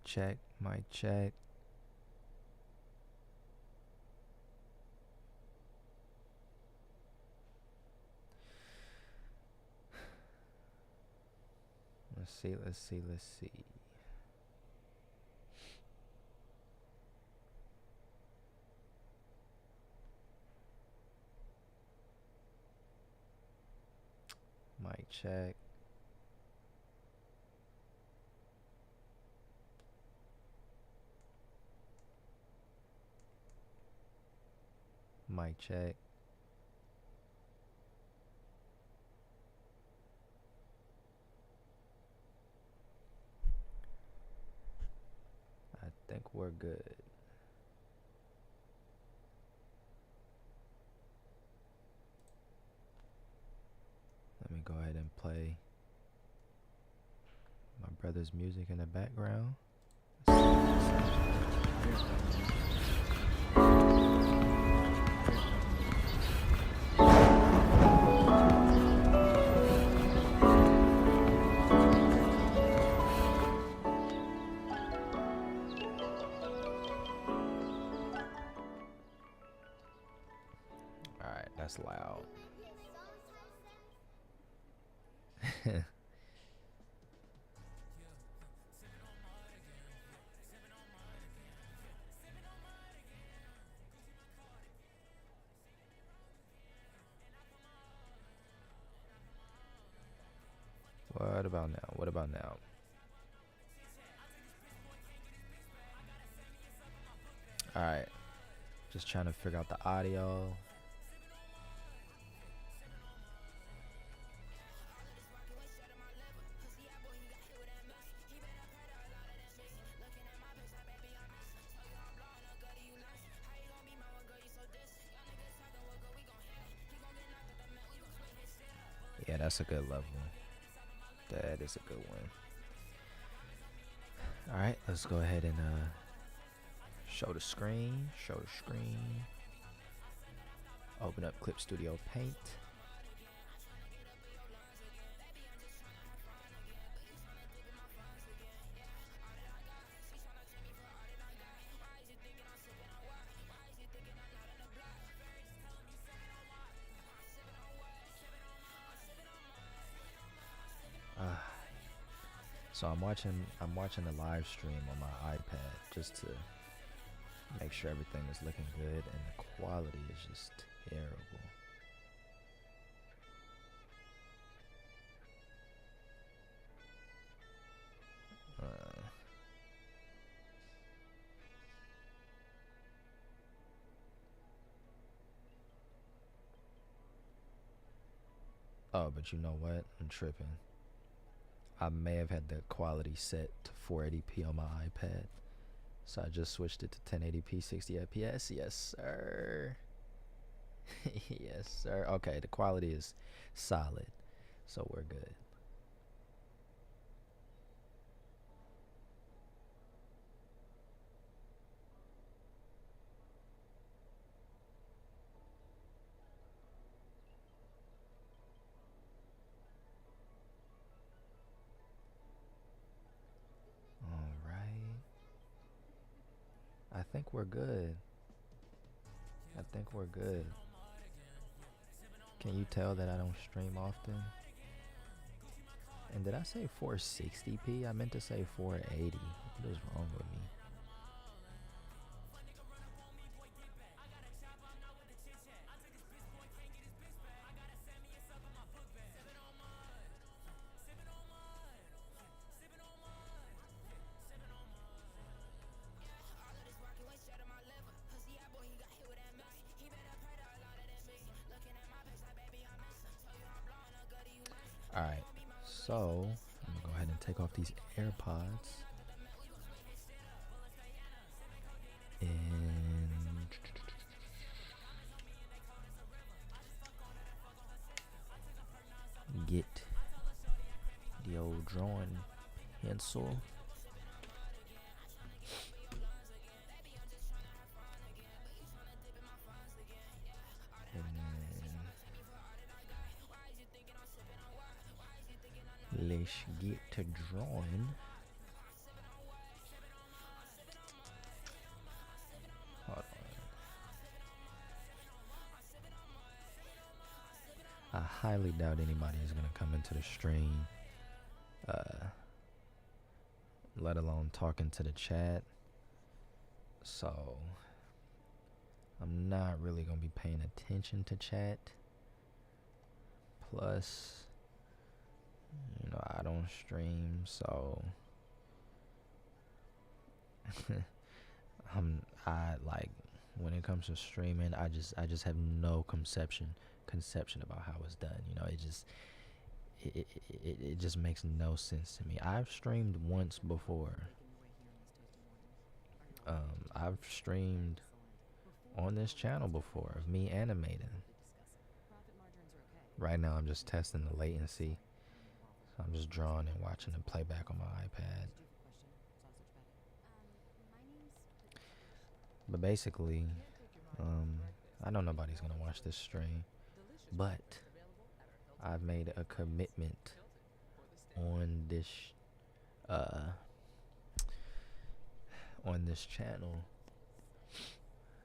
check, mic check. Let's see. Mic check. Mic check. I think we're good. Let me go ahead and play my brother's music in the background. Alright, that's loud. What about now? What about now? Alright. Just trying to figure out the audio. Yeah, that's a good level. That is a good one. Alright, let's go ahead and show the screen. Open up Clip Studio Paint. So I'm watching the live stream on my iPad just to make sure everything is looking good, and the quality is just terrible. Oh, but you know what? I'm tripping. I may have had the quality set to 480p on my iPad, so I just switched it to 1080p 60 fps. Yes sir. Yes sir. Okay, the quality is solid, so we're good. All right, I think we're good. Can you tell that I don't stream often? And did I say 460p? I meant to say 480. What is wrong with me? Alright, so I'm gonna go ahead and take off these AirPods. And get the old drawing pencil. And then let's get to drawing. highly doubt anybody is gonna come into the stream, let alone talk into the chat. So I'm not really gonna be paying attention to chat. Plus, I don't stream, so I like when it comes to streaming, I just have no conception about how it's done. It just makes no sense to me. I've streamed once before. I've streamed on this channel before of me animating. Right now I'm just testing the latency. So I'm just drawing and watching the playback on my iPad. But basically, I know nobody's gonna watch this stream, but I've made a commitment on this channel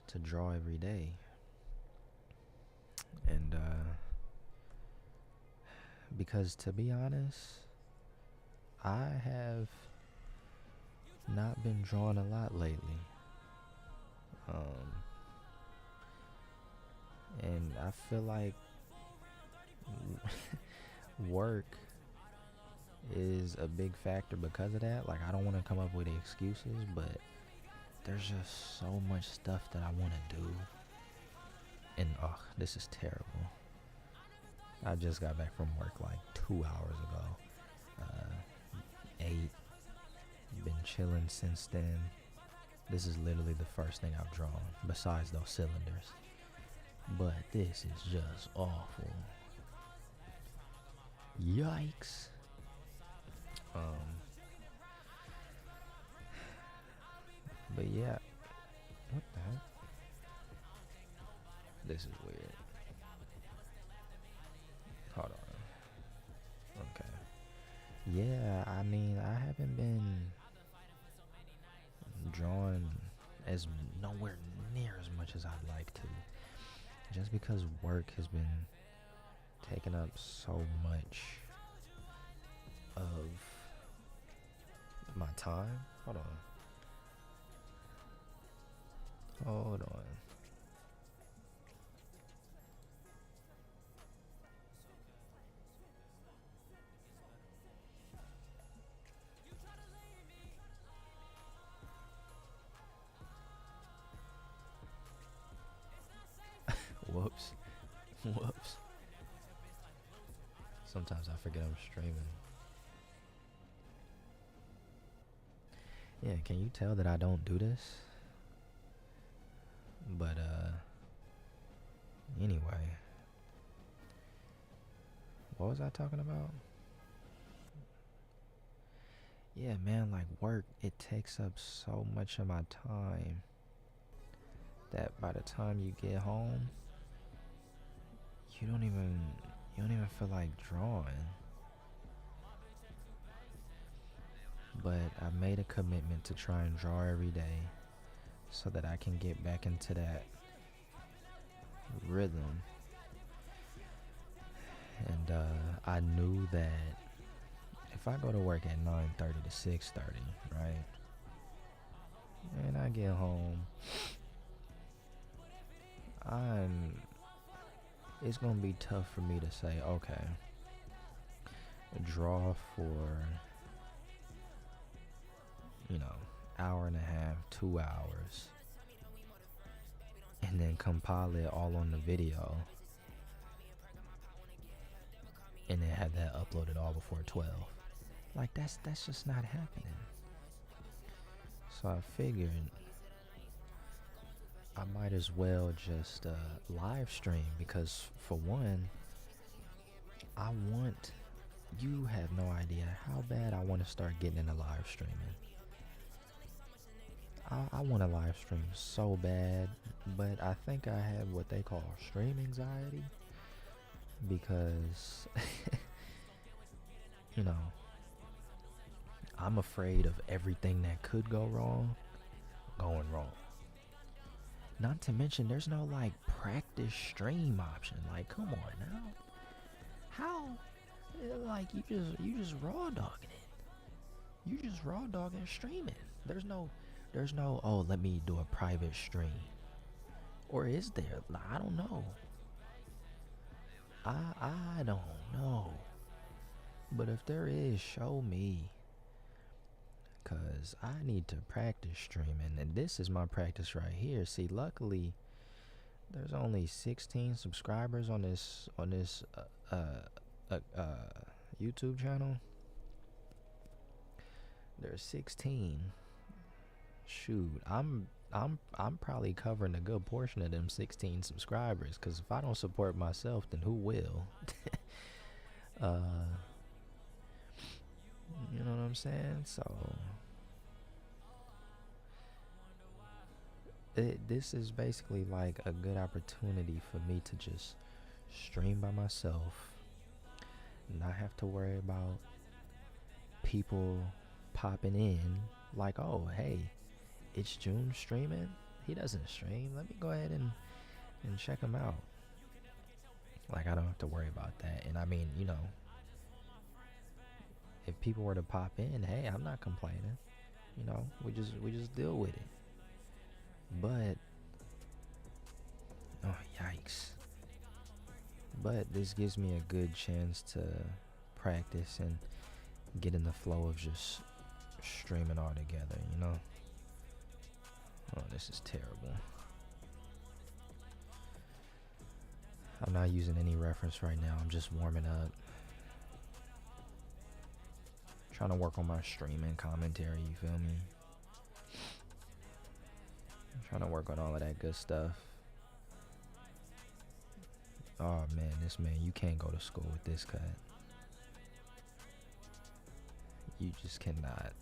to draw every day. And because to be honest, I have not been drawing a lot lately. And I feel like work is a big factor because of that. Like, I don't want to come up with excuses, but there's just so much stuff that I want to do. And this is terrible. I just got back from work like 2 hours ago. 8. Been chilling since then. This is literally the first thing I've drawn, besides those cylinders. But this is just awful. Yikes. But yeah. What the heck? This is weird. Hold on. Okay. Yeah, I mean, I haven't been drawing as nowhere near as much as I'd like to. Just because work has been taking up so much of my time. Hold on. Whoops. Sometimes I forget I'm streaming. Yeah, can you tell that I don't do this? But anyway, what was I talking about? Yeah, man, like work, it takes up so much of my time that by the time you get home, you don't even feel like drawing. But I made a commitment to try and draw every day so that I can get back into that rhythm. And I knew that if I go to work at 9:30 to 6:30, right, and I get home, it's gonna be tough for me to say, okay, draw for hour and a half, 2 hours, and then compile it all on the video, and then have that uploaded all before 12. Like, that's just not happening. So I figured I might as well just live stream, because for one, you have no idea how bad I want to start getting into live streaming. I want to live stream so bad, but I think I have what they call stream anxiety, because I'm afraid of everything that could go wrong going wrong. Not to mention, there's no like practice stream option. Like, come on now. How? Like you just raw dogging it. You just raw dogging streaming. There's no oh, let me do a private stream. Or is there? I don't know. I don't know. But if there is, show me. Cause I need to practice streaming, and this is my practice right here. See, luckily, there's only 16 subscribers on this YouTube channel. There's 16. Shoot, I'm probably covering a good portion of them 16 subscribers. Cause if I don't support myself, then who will? You know what I'm saying? So this is basically like a good opportunity for me to just stream by myself, not have to worry about people popping in like, oh, hey, it's June streaming. He doesn't stream. Let me go ahead and check him out. Like, I don't have to worry about that. And I mean, you know, if people were to pop in, hey, I'm not complaining. You know, we just deal with it. But oh, yikes. But this gives me a good chance to practice and get in the flow of just streaming all together, you know? Oh, this is terrible. I'm not using any reference right now. I'm just warming up. Trying to work on my streaming commentary, you feel me? I'm trying to work on all of that good stuff. Oh man, this man, you can't go to school with this cut. You just cannot.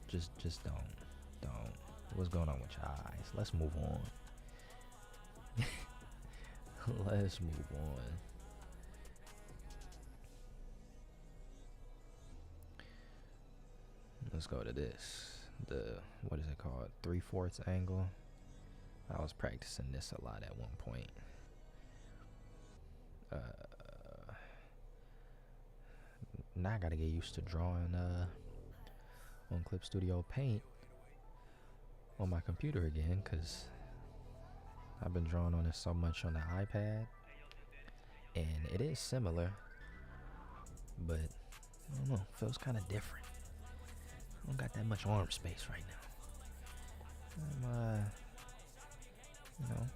Just don't. What's going on with your eyes? Let's move on. Let's move on. Let's go to this. What is it called? 3/4 angle. I was practicing this a lot at one point. Now I gotta get used to drawing on Clip Studio Paint on my computer again, cause I've been drawing on it so much on the iPad, and it is similar, but I don't know, feels kind of different. I don't got that much arm space right now. I'm you know,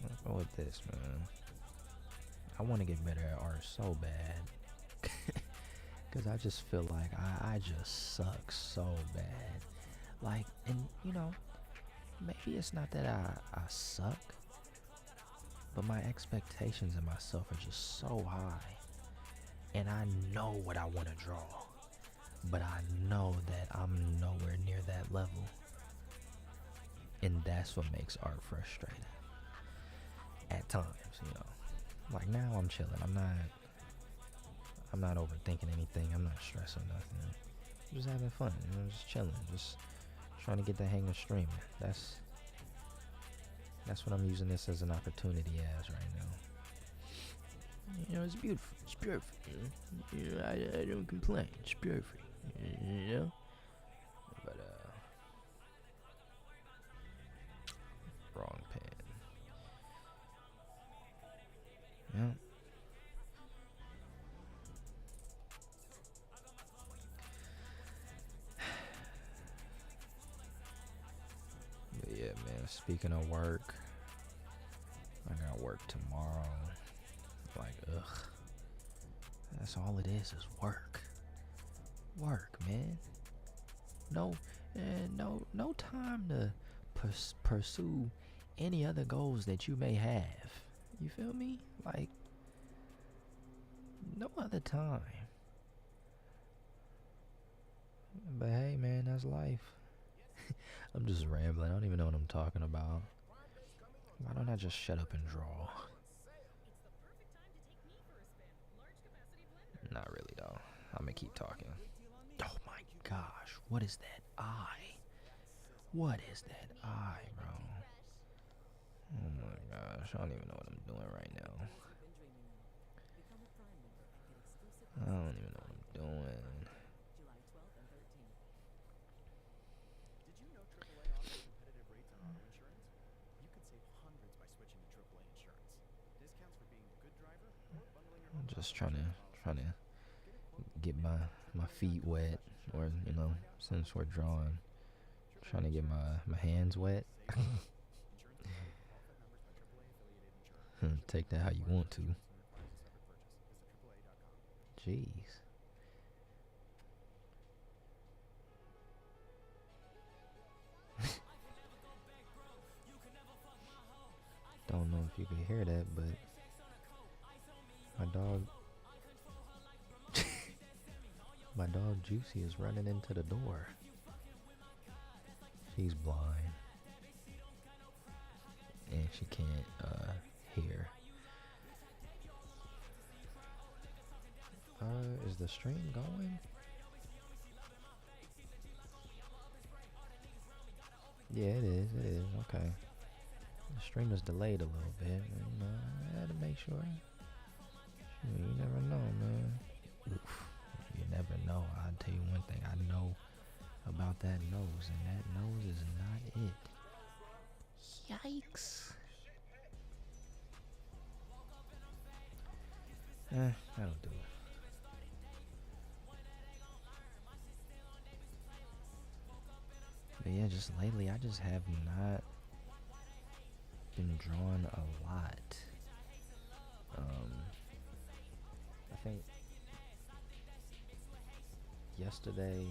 let's go with this, man. I want to get better at art so bad. Because I just feel like I just suck so bad. Like, and you know, maybe it's not that I suck, but my expectations of myself are just so high. And I know what I want to draw, but I know that I'm nowhere near that level. And that's what makes art frustrating. At times, you know. Like now I'm chilling. I'm not overthinking anything. I'm not stressing nothing. I'm just having fun, you know, just chilling, just trying to get the hang of streaming. That's what I'm using this as an opportunity as right now. You know, it's beautiful. It's beautiful. You know, I don't complain. It's beautiful. You know? But wrong pen. Yeah. But yeah, man, speaking of work, I got work tomorrow. Like, ugh. That's all it is work. Work, man. No time to pursue any other goals that you may have. You feel me? Like, no other time. But hey, man, that's life. I'm just rambling. I don't even know what I'm talking about. Why don't I just shut up and draw? Not really, though. I'm gonna keep talking. Oh my gosh, what is that eye? What is that eye, bro? I don't even know what I'm doing right now. I don't even know what I'm doing. Did you know AAA offers competitive rates on auto insurance? You could save hundreds by switching to AAA insurance. Discounts for being a good driver or bundling your I'm home just auto trying to insurance policies. Get a quote get my feet wet, or since we're drawing, trying to get my hands wet. Insurance provided through qualified members by AAA affiliated insurers. Take that how you want to. Requires a separate purchase. Visit AAA.com. Jeez. Don't know if you can hear that, but my dog my dog Juicy is running into the door. She's blind and she can't hear. Is the stream going? Yeah, it is. Okay. The stream is delayed a little bit, and I had to make sure. You never know, man. Oof. You never know. I'll tell you one thing I know about that nose, and that nose is not it. Yikes. That'll do it. But yeah, just lately, I just have not been drawing a lot. I think yesterday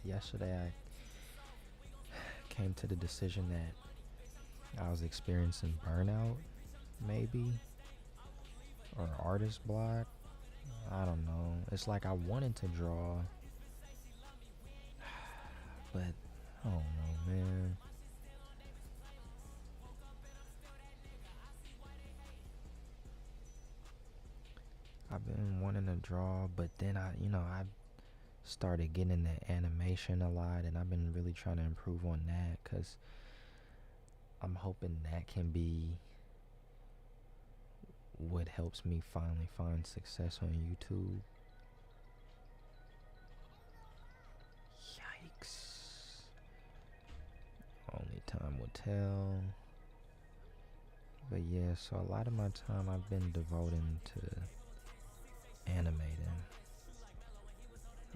yesterday I came to the decision that I was experiencing burnout, maybe, or artist block. I don't know. It's like I wanted to draw, but I don't know, man. I've been wanting to draw, but then I started getting into animation a lot, and I've been really trying to improve on that, because I'm hoping that can be what helps me finally find success on YouTube. Yikes. Only time will tell. But yeah, so a lot of my time I've been devoting to animating.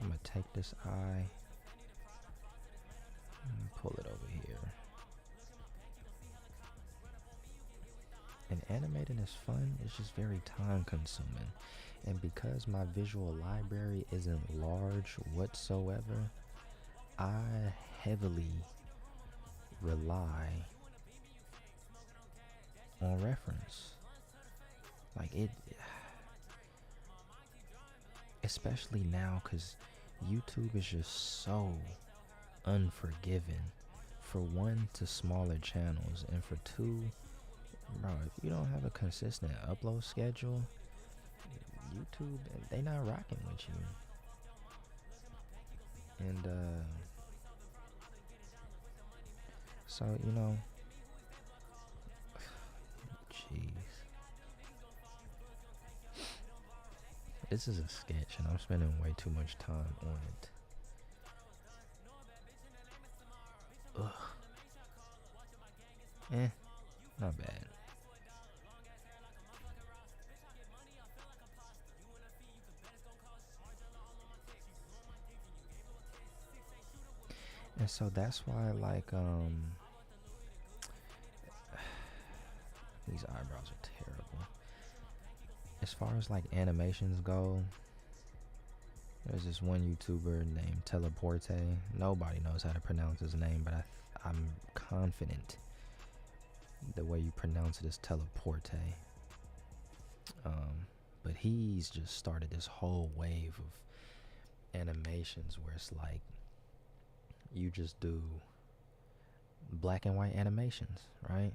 I'm gonna take this eye and pull it over here. And animating is fun, it's just very time consuming. And because my visual library isn't large whatsoever, I heavily rely on reference. Like it, especially now, because YouTube is just so unforgiving. For one, to smaller channels, and for two, bro, if you don't have a consistent upload schedule, YouTube, they not rocking with you. And so jeez, this is a sketch, and I'm spending way too much time on it. Ugh. Not bad. And so that's why, like, these eyebrows are terrible. As far as like animations go, there's this one YouTuber named Teleporte. Nobody knows how to pronounce his name, but I'm confident the way you pronounce it is Teleporte. But he's just started this whole wave of animations where it's like you just do black and white animations, right?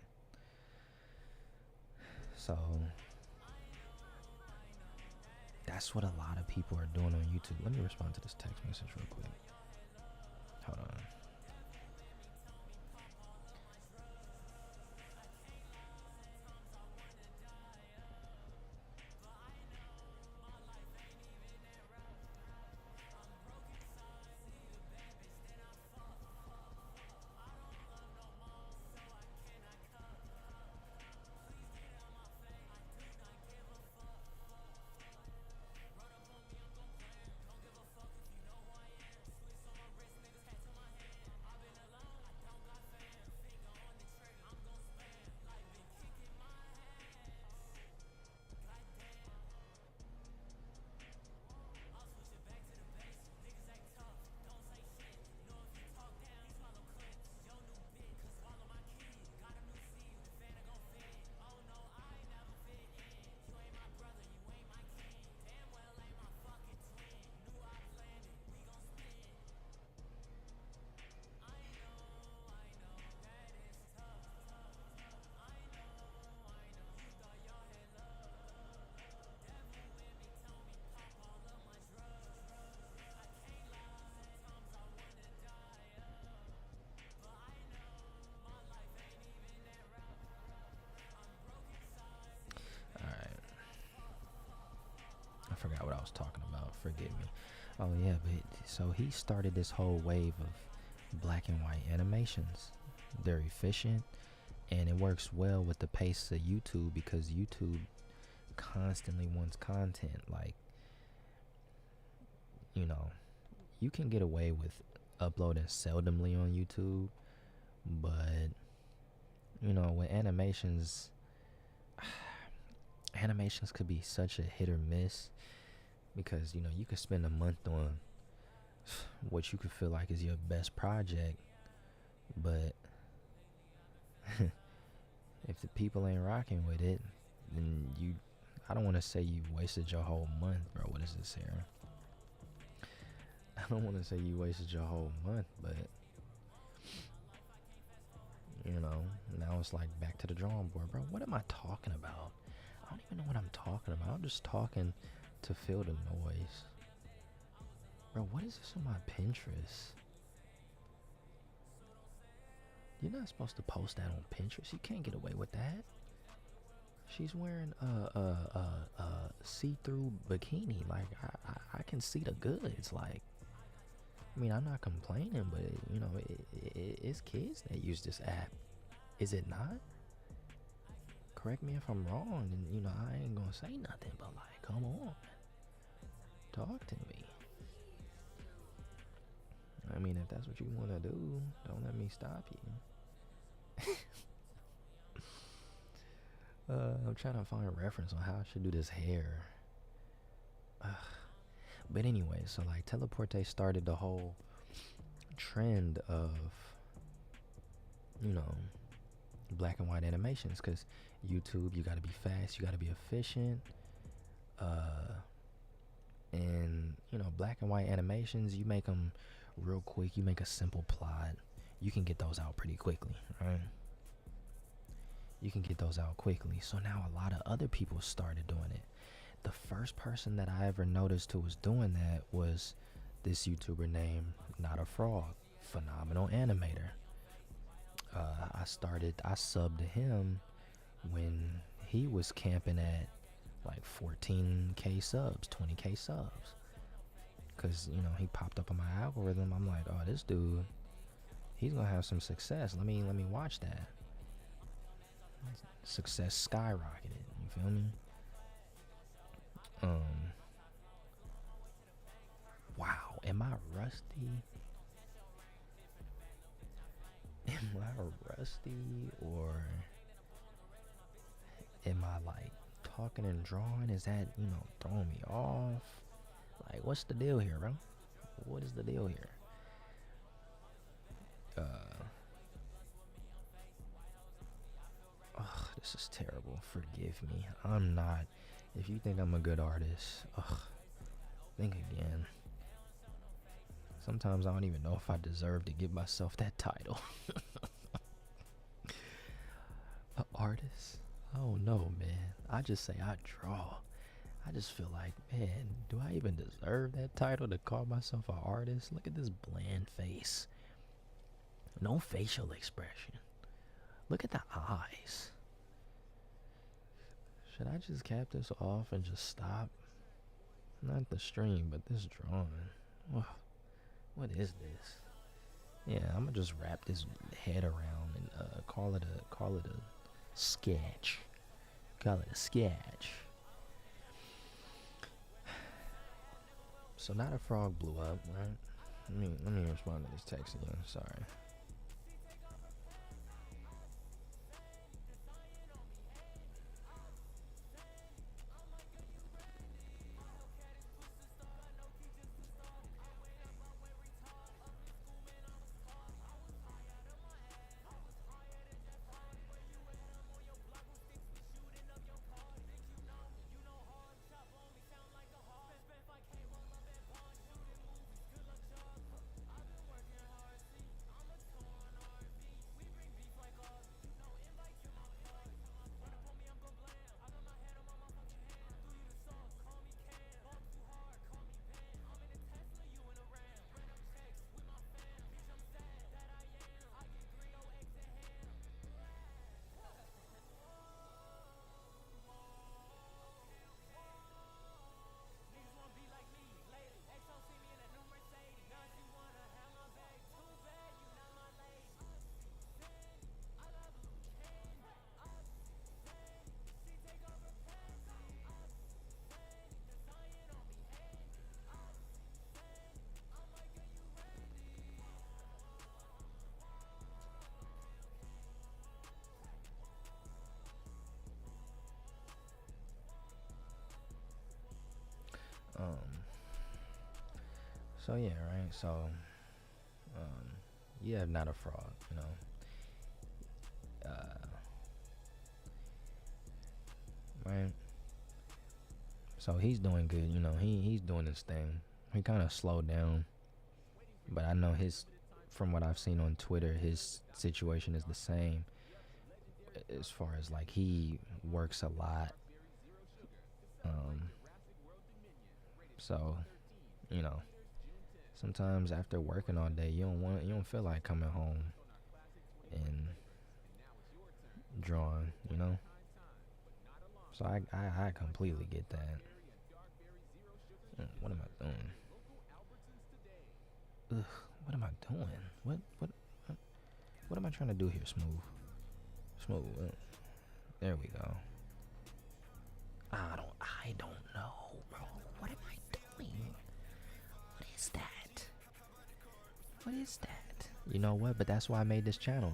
So that's what a lot of people are doing on YouTube. Let me respond to this text message real quick. Hold on. what I was talking about. Forgive me. Oh yeah, but so he started this whole wave of black and white animations. They're efficient, and it works well with the pace of YouTube because YouTube constantly wants content. Like, you know, you can get away with uploading seldomly on YouTube, but you know, with animations, animations could be such a hit or miss because you know you could spend a month on what you could feel like is your best project, but if the people ain't rocking with it, then you, I don't want to say you wasted your whole month, bro. What is this here? I don't want to say you wasted your whole month, but you know, now it's like back to the drawing board, bro. What am I talking about? I don't even know what I'm talking about. I'm just talking to fill the noise. Bro, what is this on my Pinterest? You're not supposed to post that on Pinterest. You can't get away with that. She's wearing a see-through bikini. Like, I can see the goods. Like, I mean, I'm not complaining, but you know, it's kids that use this app. Is it not? Correct me if I'm wrong, and you know, I ain't gonna say nothing, but like, come on, talk to me. I mean, if that's what you want to do, don't let me stop you. I'm trying to find a reference on how I should do this hair. But anyway, so like Teleporte started the whole trend of, you know, black and white animations, because YouTube, you got to be fast, you got to be efficient, and you know, black and white animations, you make them real quick, you make a simple plot, you can get those out pretty quickly, right? You can get those out quickly. So now a lot of other people started doing it. The first person that I ever noticed who was doing that was this YouTuber named Not a Frog, phenomenal animator. I subbed to him when he was camping at like 14k subs, 20k subs. Cause you know, he popped up on my algorithm. I'm like, oh, this dude, he's gonna have some success. Let me watch that. Success skyrocketed. You feel me? Wow. Am I rusty? Am I rusty, or am I like talking and drawing? Is that, you know, throwing me off? Like, what's the deal here, bro? What is the deal here? This is terrible. Forgive me. I'm not. If you think I'm a good artist, think again. Sometimes I don't even know if I deserve to give myself that title. An artist? Oh no, man. I just say I draw. I just feel like, man, do I even deserve that title to call myself an artist? Look at this bland face. No facial expression. Look at the eyes. Should I just cap this off and just stop? Not the stream, but this drawing. Oh, what is this? Yeah, I'm gonna just wrap this head around and call it a sketch. Call it a sketch. So Not a Frog blew up, right? Let me respond to this text again. Sorry. So yeah, right. So, yeah, not a fraud. Right. So he's doing good. He's doing his thing. He kind of slowed down, but I know from what I've seen on Twitter, his situation is the same. As far as like he works a lot, so you know sometimes after working all day, you don't feel like coming home and drawing. So I completely get that. What am I doing? Ugh, what am I doing? What am I trying to do here, Smooth? There we go. I don't know, bro. What am I doing? What is that? What is that? You know what? But that's why I made this channel.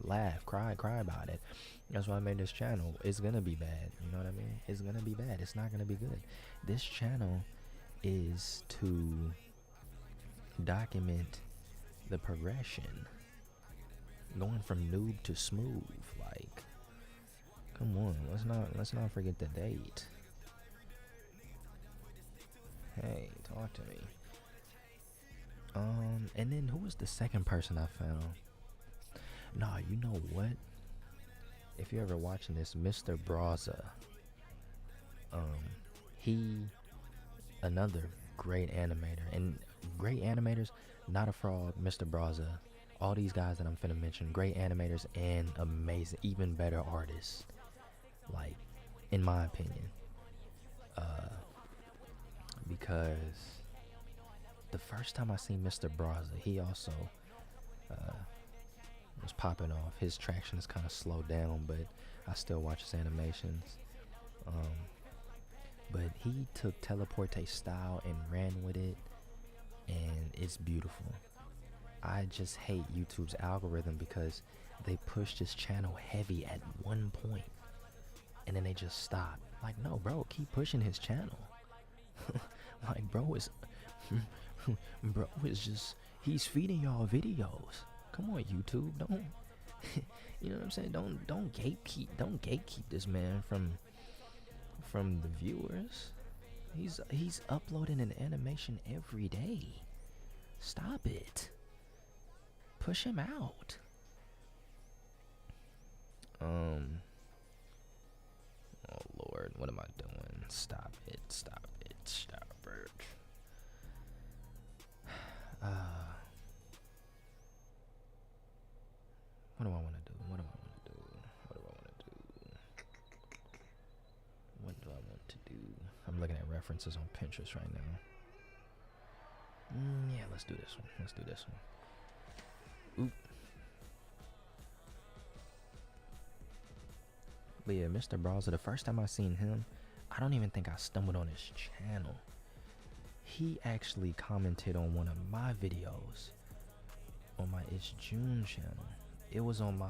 Laugh, cry about it. That's why I made this channel. It's gonna be bad. You know what I mean? It's gonna be bad. It's not gonna be good. This channel is to document the progression, going from noob to smooth. Like, come on, let's not forget the date. Hey, talk to me. And then who was the second person I found? Nah, you know what? If you're ever watching this, Mr. Braza, he, another great animator, and great animators, not a fraud, Mr. Braza, all these guys that I'm finna mention, great animators and amazing, even better artists, like, in my opinion, because the first time I seen Mr. Braza, he also was popping off. His traction is kind of slowed down, but I still watch his animations. But he took Teleporte style and ran with it, and it's beautiful. I just hate YouTube's algorithm because they pushed his channel heavy at one point, and then they just stopped. Like, no, bro, keep pushing his channel. Like, bro is just, he's feeding y'all videos. Come on, YouTube, don't you know what I'm saying? Don't gatekeep this man from the viewers. He's uploading an animation every day. Stop it. Push him out. Oh Lord, what am I doing? Stop it. What do I want to do? What do I want to do? I'm looking at references on Pinterest right now. Yeah, let's do this one. Oop. But yeah, Mr. Braza, the first time I seen him, I don't even think I stumbled on his channel. He actually commented on one of my videos on my It's June channel. It was on my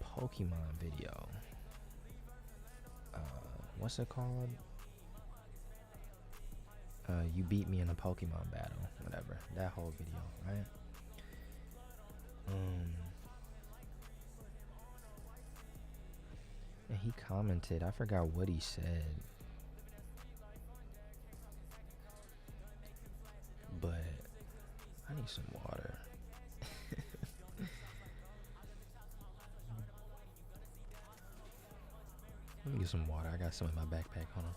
Pokemon video. What's it called? You beat me in a Pokemon battle, whatever. That whole video, right? And he commented, I forgot what he said, but I need some water. Let me get some water. I got some in my backpack. Hold on.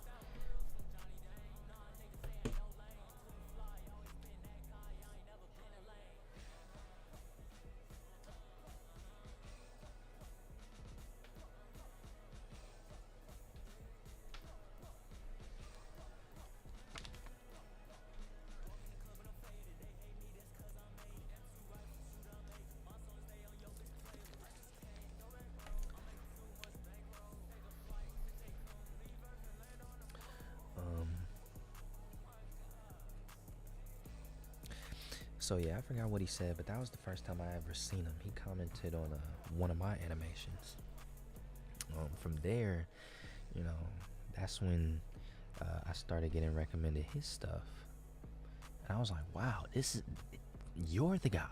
So yeah, I forgot what he said, but that was the first time I ever seen him. He commented on one of my animations. From there, that's when I started getting recommended his stuff, and I was like, wow, you're the guy.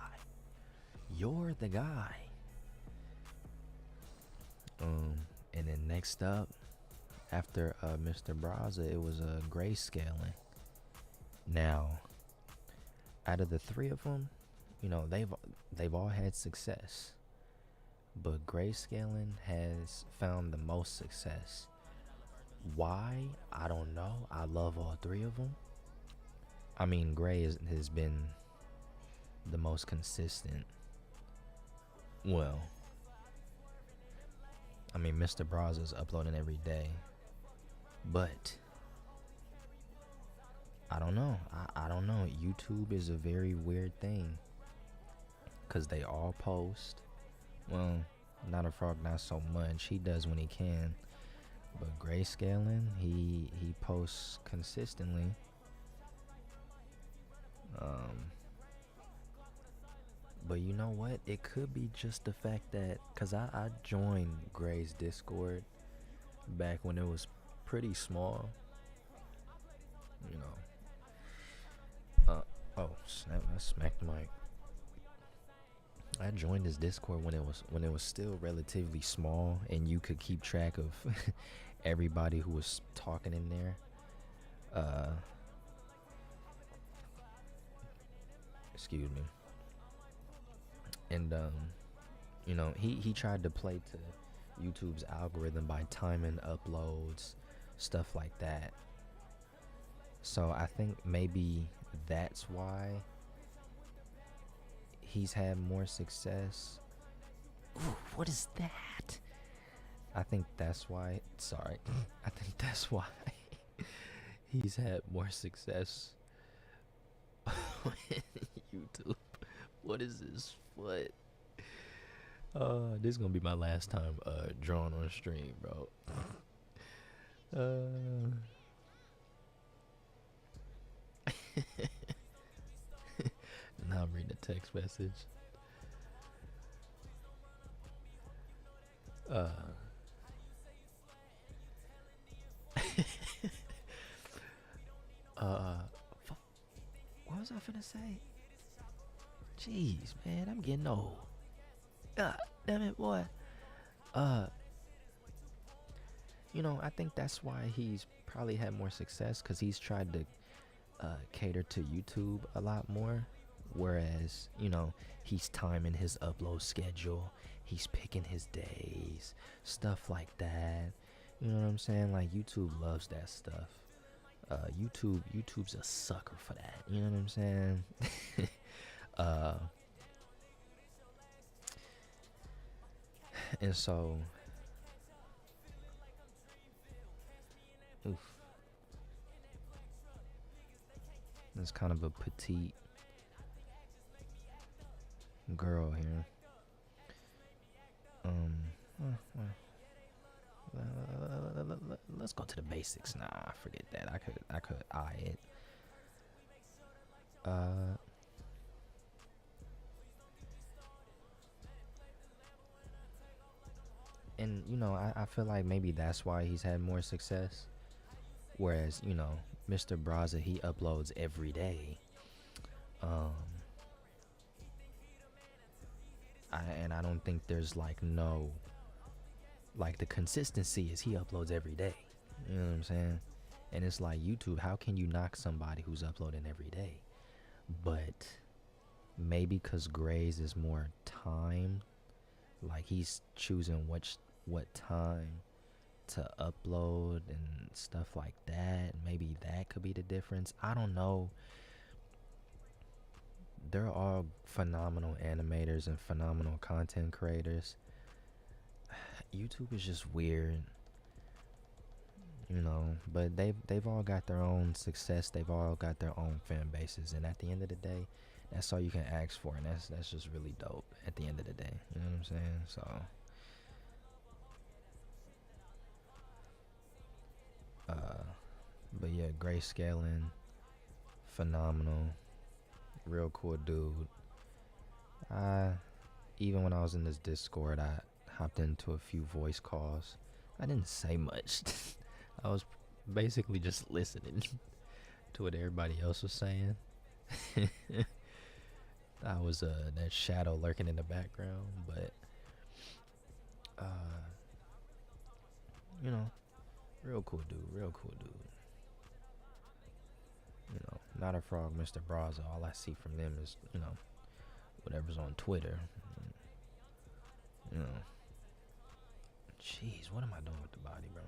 You're the guy. And then next up, after Mr. Braza, it was Grayscaling. Now, out of the three of them, they've all had success, but Grayscaling has found the most success. Why? I don't know. I love all three of them. I mean, Gray has been the most consistent. Well, I mean, Mr. Braza's uploading every day, but I don't know. I don't know. YouTube is a very weird thing, because they all post. Well, Not a Frog, not so much. He does when he can. But Grayscaling, he posts consistently. But you know what? It could be just the fact that, because I joined Gray's Discord back when it was pretty small. Oh snap! I smacked the mic. I joined his Discord when it was still relatively small, and you could keep track of everybody who was talking in there. Excuse me. And he tried to play to YouTube's algorithm by timing uploads, stuff like that. So I think maybe that's why he's had more success. Ooh, what is that? I think that's why. Sorry. I think that's why he's had more success on YouTube. What is this foot? This is gonna be my last time drawing on stream, bro. Now I'm reading a text message. What was I finna say? Jeez, man, I'm getting old. God damn it, boy. I think that's why he's probably had more success, because he's tried to cater to YouTube a lot more. Whereas, he's timing his upload schedule. He's picking his days. Stuff like that. You know what I'm saying? Like, YouTube loves that stuff. YouTube's a sucker for that. You know what I'm saying? And so, oof. There's kind of a petite girl here. Let's go to the basics. Nah, forget that. I could eye it. And I feel like maybe that's why he's had more success. Whereas, Mr. Braza, he uploads every day. And I don't think there's the consistency is he uploads every day. You know what I'm saying? And it's like, YouTube, how can you knock somebody who's uploading every day? But maybe because Gray's is more time, like he's choosing what time to upload and stuff like that. Maybe that could be the difference. I don't know. They're all phenomenal animators and phenomenal content creators. YouTube is just weird, but they've all got their own success. They've all got their own fan bases, and at the end of the day, that's all you can ask for, and that's just really dope at the end of the day. You know what I'm saying? So but yeah, Grayscaling, phenomenal, real cool dude. Even when I was in this Discord, I hopped into a few voice calls. I didn't say much. I was basically just listening to what everybody else was saying. I was that shadow lurking in the background, but uh, you know, real cool dude, real cool dude. You know, not a frog, Mr. Braza. All I see from them is, you know, whatever's on Twitter. You know, jeez, what am I doing with the body, bro?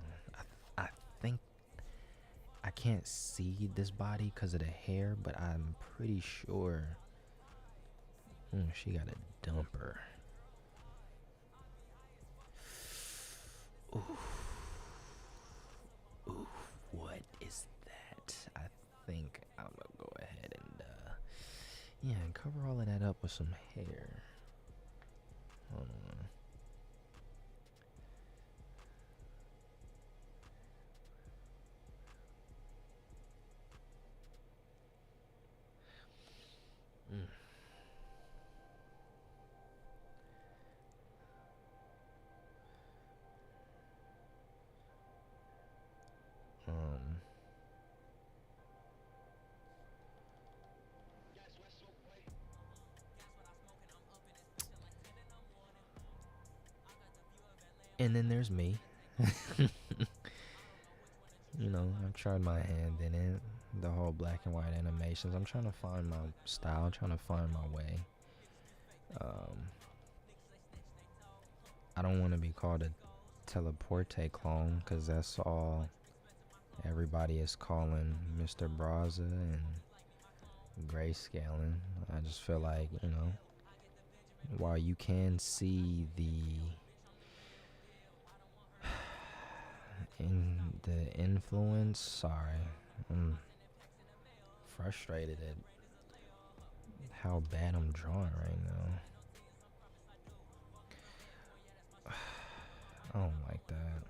I think I can't see this body because of the hair, but I'm pretty sure. She got a dumper. Oof. Oof. What is that? I think I'm gonna go ahead and and cover all of that up with some hair. Hold on. And then there's me. You know, I've tried my hand in it. The whole black and white animations. I'm trying to find my style, trying to find my way. I don't want to be called a teleporte clone because that's all everybody is calling Mr. Braza and grayscaling. I just feel like, you know, while you can see the influence, sorry, I'm frustrated at how bad I'm drawing right now. I don't like that.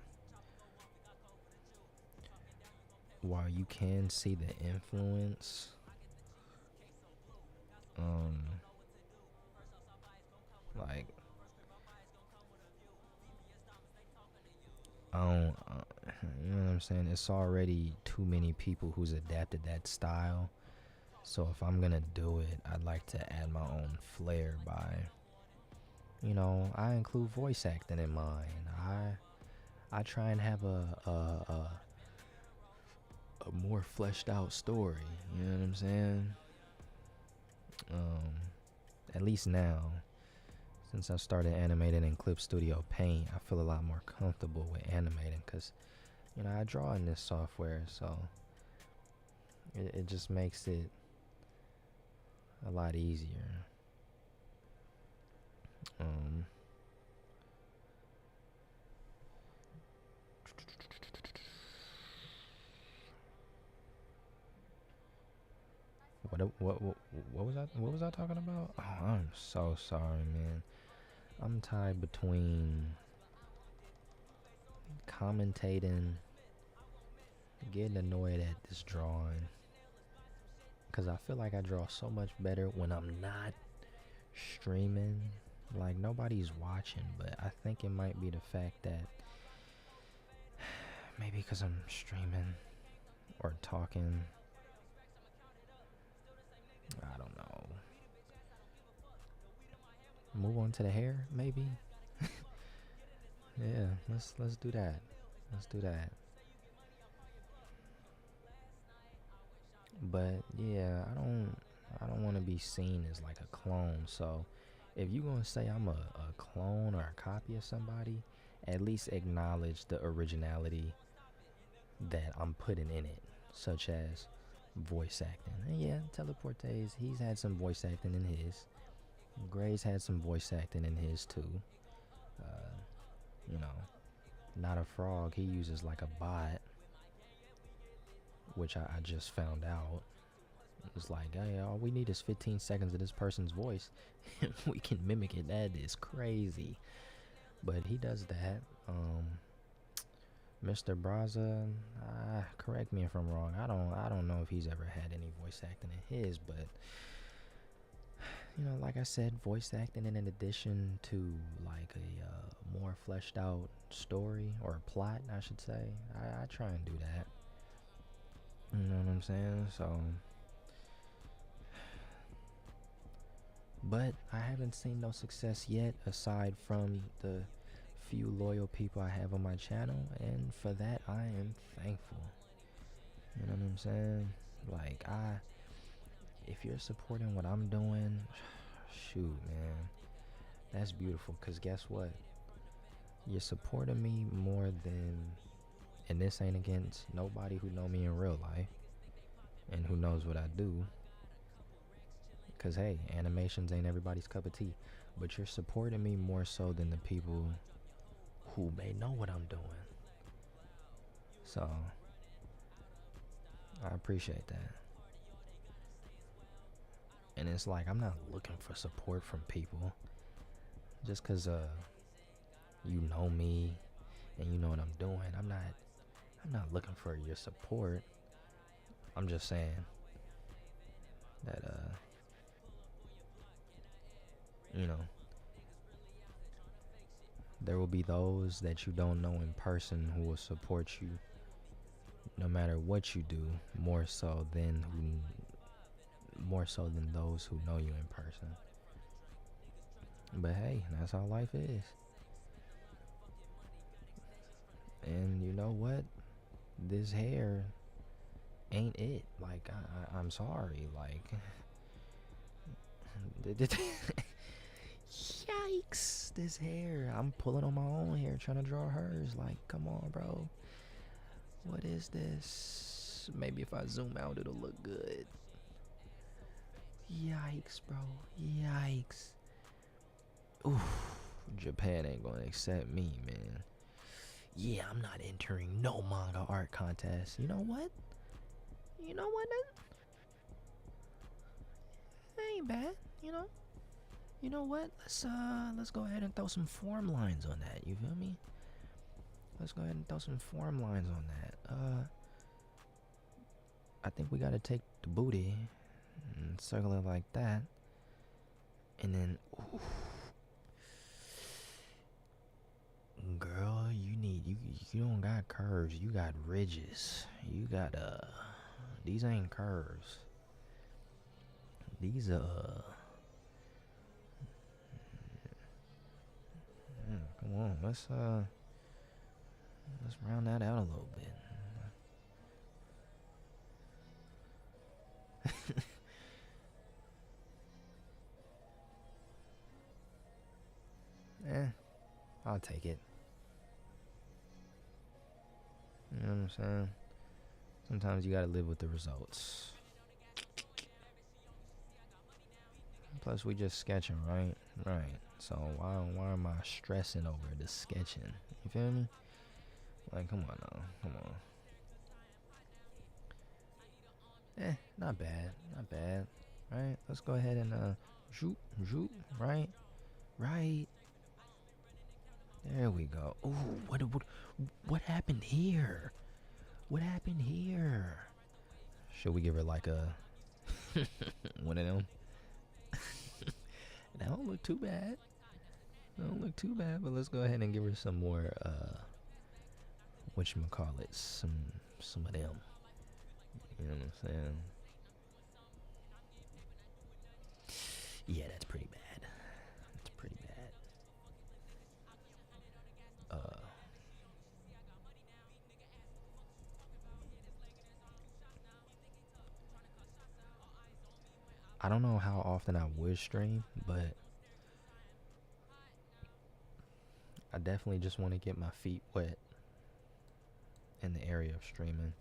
While you can see the influence, like, I don't, you know what I'm saying? It's already too many people who's adapted that style. So if I'm gonna do it, I'd like to add my own flair by, you know, I include voice acting in mine. I try and have a more fleshed out story. You know what I'm saying? At least now, since I started animating in Clip Studio Paint, I feel a lot more comfortable with animating because, you know, I draw in this software, so it just makes it a lot easier. What was I talking about? Oh, I'm so sorry, man. I'm tied between commentating, getting annoyed at this drawing, because I feel like I draw so much better when I'm not streaming. Like, nobody's watching, but I think it might be the fact that maybe because I'm streaming or talking, I don't know. Move on to the hair, maybe. Yeah, let's do that. Let's do that. But yeah, I don't want to be seen as like a clone. So if you're gonna say I'm a clone or a copy of somebody, at least acknowledge the originality that I'm putting in it, such as voice acting. And yeah, Teleportes, he's had some voice acting in his. Gray's had some voice acting in his too. You know, Not a Frog, he uses like a bot, which I just found out. It's like, hey, all we need is 15 seconds of this person's voice. We can mimic it. That is crazy. But he does that. Mr. Braza, correct me if I'm wrong. I don't know if he's ever had any voice acting in his, but you know, like I said, voice acting in addition to like a more fleshed out story or plot, I should say. I try and do that. You know what I'm saying? So, but I haven't seen no success yet aside from the few loyal people I have on my channel, and for that I am thankful. You know what I'm saying? Like, if you're supporting what I'm doing, shoot, man, that's beautiful. Cause guess what? You're supporting me more than, and this ain't against nobody who know me in real life and who knows what I do. Cause hey, animations ain't everybody's cup of tea, but you're supporting me more so than the people who may know what I'm doing. So I appreciate that. And it's like, I'm not looking for support from people just cause you know me and you know what I'm doing. I'm not looking for your support. I'm just saying that you know, there will be those that you don't know in person who will support you no matter what you do, more so than those who know you in person. But hey, that's how life is. And you know what? This hair ain't it. Like, I'm sorry. Like, yikes, this hair. I'm pulling on my own hair trying to draw hers. Like, come on, bro. What is this? Maybe if I zoom out, it'll look good. Yikes, bro. Yikes. Oof. Japan ain't gonna accept me, man. Yeah, I'm not entering no manga art contest. You know what? You know what? That ain't bad. You know. You know what? Let's go ahead and throw some form lines on that. You feel me? Let's go ahead and throw some form lines on that. I think we gotta take the booty and circle it like that, and then, oof. Girl, you don't got curves. You got ridges. You got these ain't curves. These come on, let's round that out a little bit. I'll take it. You know what I'm saying? Sometimes you gotta live with the results. Plus, we just sketching, right? Right. So why am I stressing over the sketching? You feel me? Like, come on now, come on. Not bad, not bad. Right? Let's go ahead and shoot, right? Right. There we go. Ooh, what happened here? What happened here? Should we give her like a one of them? That don't look too bad. Don't look too bad, but let's go ahead and give her some more whatchamacallit, some of them. You know what I'm saying? Yeah, that's pretty bad. That's pretty bad. I don't know how often I would stream, but I definitely just want to get my feet wet in the area of streaming.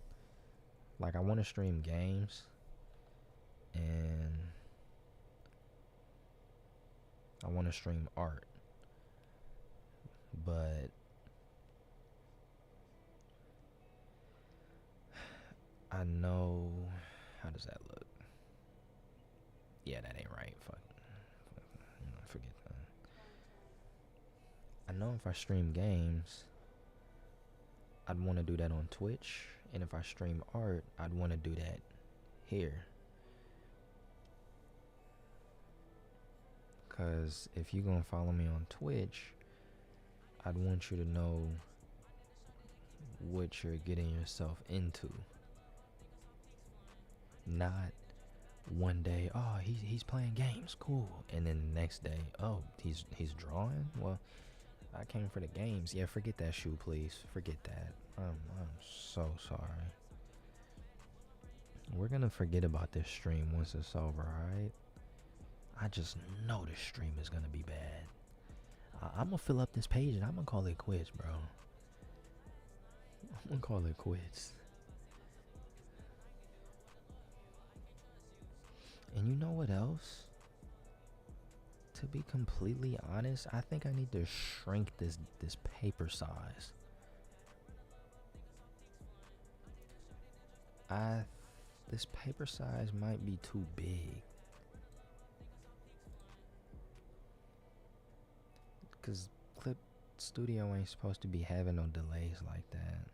Like, I want to stream games, and I want to stream art, but I know, how does that look? Yeah, that ain't right. Fuck. Forget that. I know if I stream games, I'd want to do that on Twitch, and if I stream art, I'd want to do that here. Cause if you're gonna follow me on Twitch, I'd want you to know what you're getting yourself into. Not one day, oh, he's playing games, cool, and then the next day, oh, he's drawing. Well, I came for the games. Yeah, forget that shoe, please. Forget that. I'm so sorry. We're gonna forget about this stream once it's over, alright? I just know this stream is gonna be bad. I'm gonna fill up this page and I'm gonna call it quits, bro. I'm gonna call it quits. And you know what else? To be completely honest, I think I need to shrink this paper size. This paper size might be too big. Cause Clip Studio ain't supposed to be having no delays like that.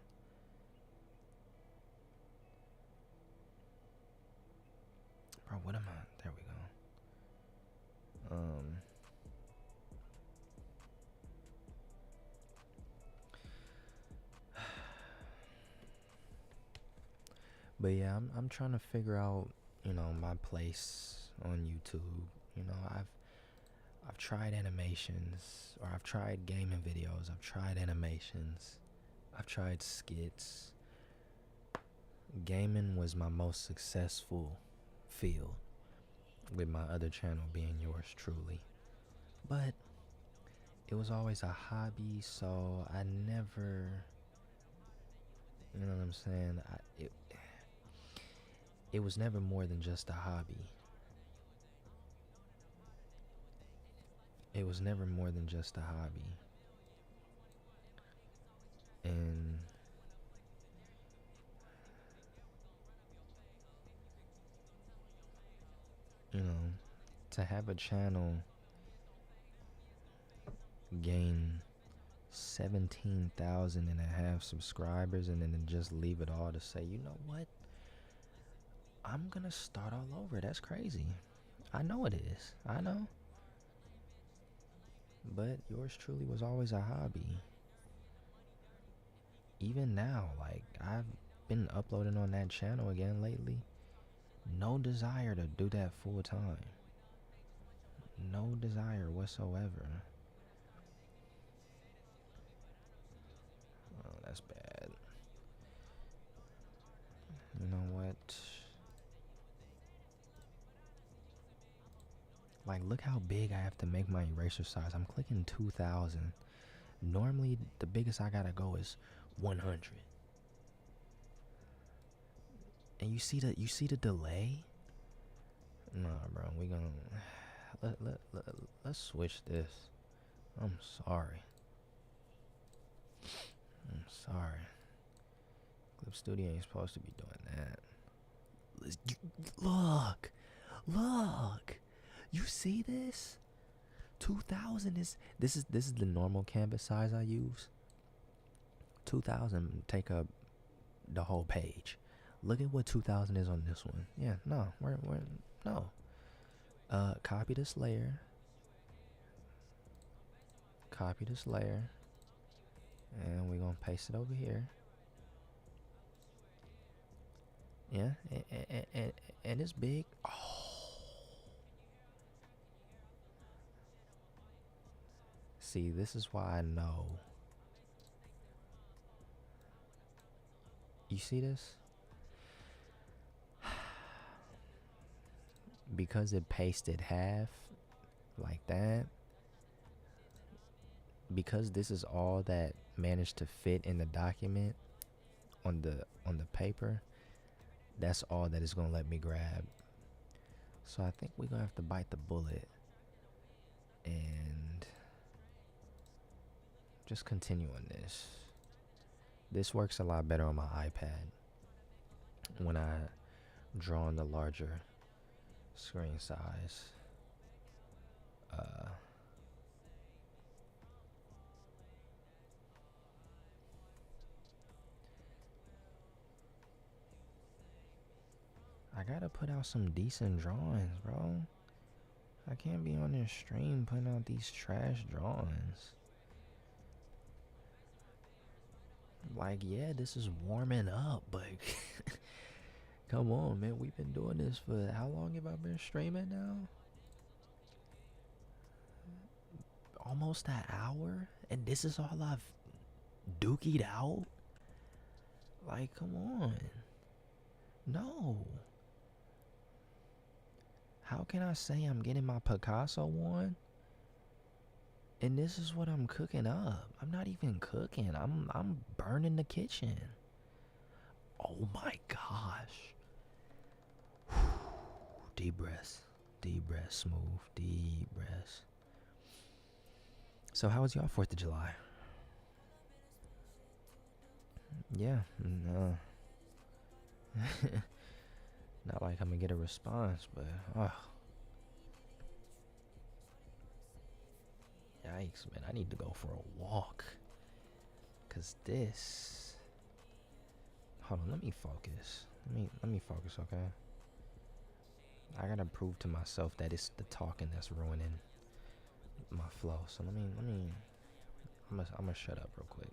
Bro, what am I? There we go. But yeah, I'm trying to figure out, my place on YouTube. I've tried animations, or I've tried gaming videos, I've tried animations, I've tried skits. Gaming was my most successful field, with my other channel being yours truly. But it was always a hobby, so I never, you know what I'm saying? It was never more than just a hobby. It was never more than just a hobby. And to have a channel gain 17,000 and a half subscribers and then just leave it all to say, you know what? I'm gonna start all over. That's crazy. I know it is. I know. But yours truly was always a hobby. Even now, like, I've been uploading on that channel again lately. No desire to do that full time. No desire whatsoever. Oh, that's bad. You know what? Like, look how big I have to make my eraser size. I'm clicking 2,000. Normally, the biggest I gotta go is 100. And you see the delay? Nah, bro. We gonna let's switch this. I'm sorry. Clip Studio ain't supposed to be doing that. Look. You see this? 2,000 is this is the normal canvas size I use. 2,000 take up the whole page. Look at what 2,000 is on this one. Yeah, no, we're no. Copy this layer. Copy this layer. And we're gonna paste it over here. Yeah, and it's big. Oh. See, this is why I know. You see this? Because it pasted half like that. Because this is all that managed to fit in the document on the paper, that's all that is gonna let me grab. So I think we're gonna have to bite the bullet and just continue on this. This works a lot better on my iPad when I draw on the larger screen size. I gotta put out some decent drawings, bro. I can't be on this stream putting out these trash drawings. Like, yeah, this is warming up, but Come on, man. We've been doing this for how long have I been streaming now? Almost an hour? And this is all I've dookied out? Like, come on. No. How can I say I'm getting my Picasso on? And this is what I'm cooking up. I'm not even cooking. I'm burning the kitchen. Oh my gosh. Deep breaths. Deep breaths, smooth. Deep breaths. So how was y'all 4th of July? Yeah. Not like I'm gonna get a response, but yikes, man. I need to go for a walk. Cause this. Hold on, let me focus. Let me focus, okay? I gotta prove to myself that it's the talking that's ruining my flow. So I'm gonna shut up real quick.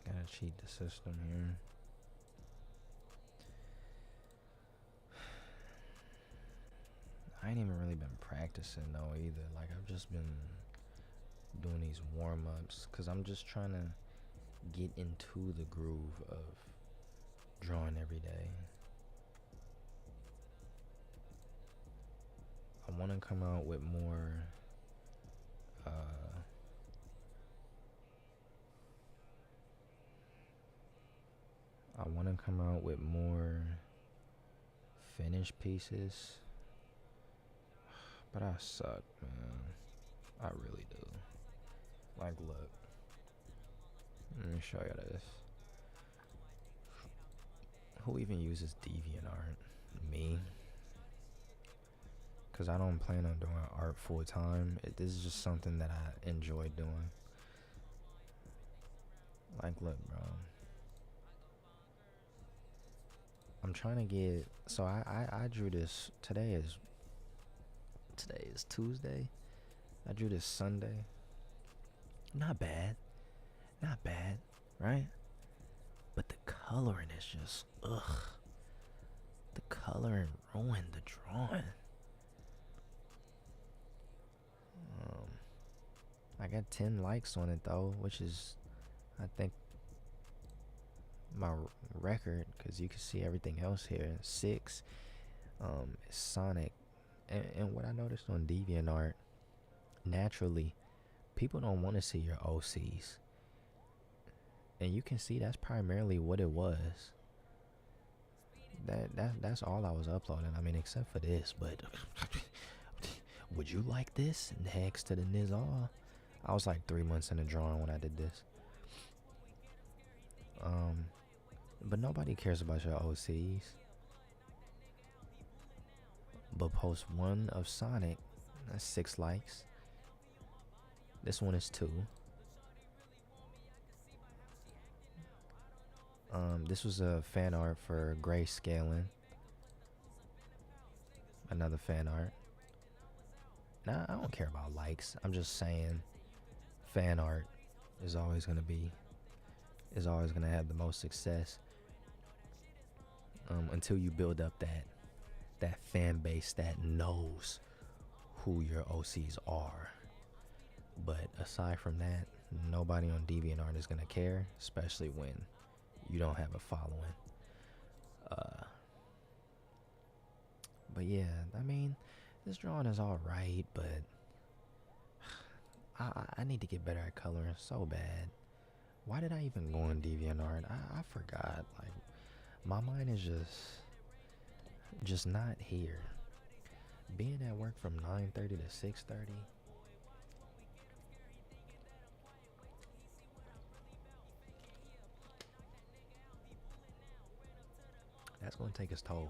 Gotta cheat the system here. I ain't even really been practicing though either. Like I've just been doing these warm-ups because I'm just trying to get into the groove of drawing every day. I want to come out with more finished pieces, but I suck, man. I really do. Like, look, let me show you this. Who even uses DeviantArt? Me. Because I don't plan on doing art full time. This is just something that I enjoy doing. Like, look, bro. I'm trying to get. So I drew this. Today is Tuesday. I drew this Sunday. Not bad. Not bad, right? But the coloring is just ugh. The coloring ruined the drawing. I got 10 likes on it though, which is, I think, my record, because you can see everything else here. 6 is Sonic. And what I noticed on DeviantArt, naturally, people don't want to see your OCs. And you can see that's primarily what it was. that's all I was uploading. I mean, except for this. But would you like this? Next to the Nizar. I was like 3 months in the drawing when I did this. But nobody cares about your OCs. But post one of Sonic, that's 6 likes. This one is 2. This was a fan art for grayscaling. Another fan art. Now, I don't care about likes. I'm just saying fan art is always gonna have the most success. Until you build up that fan base that knows who your OCs are. But aside from that, nobody on DeviantArt is gonna care, especially when you don't have a following. But yeah, I mean, this drawing is all right, but I need to get better at coloring so bad. Why did I even go on DeviantArt? I forgot. Like, my mind is just not here. Being at work from 9:30 to 6:30. That's gonna take its toll.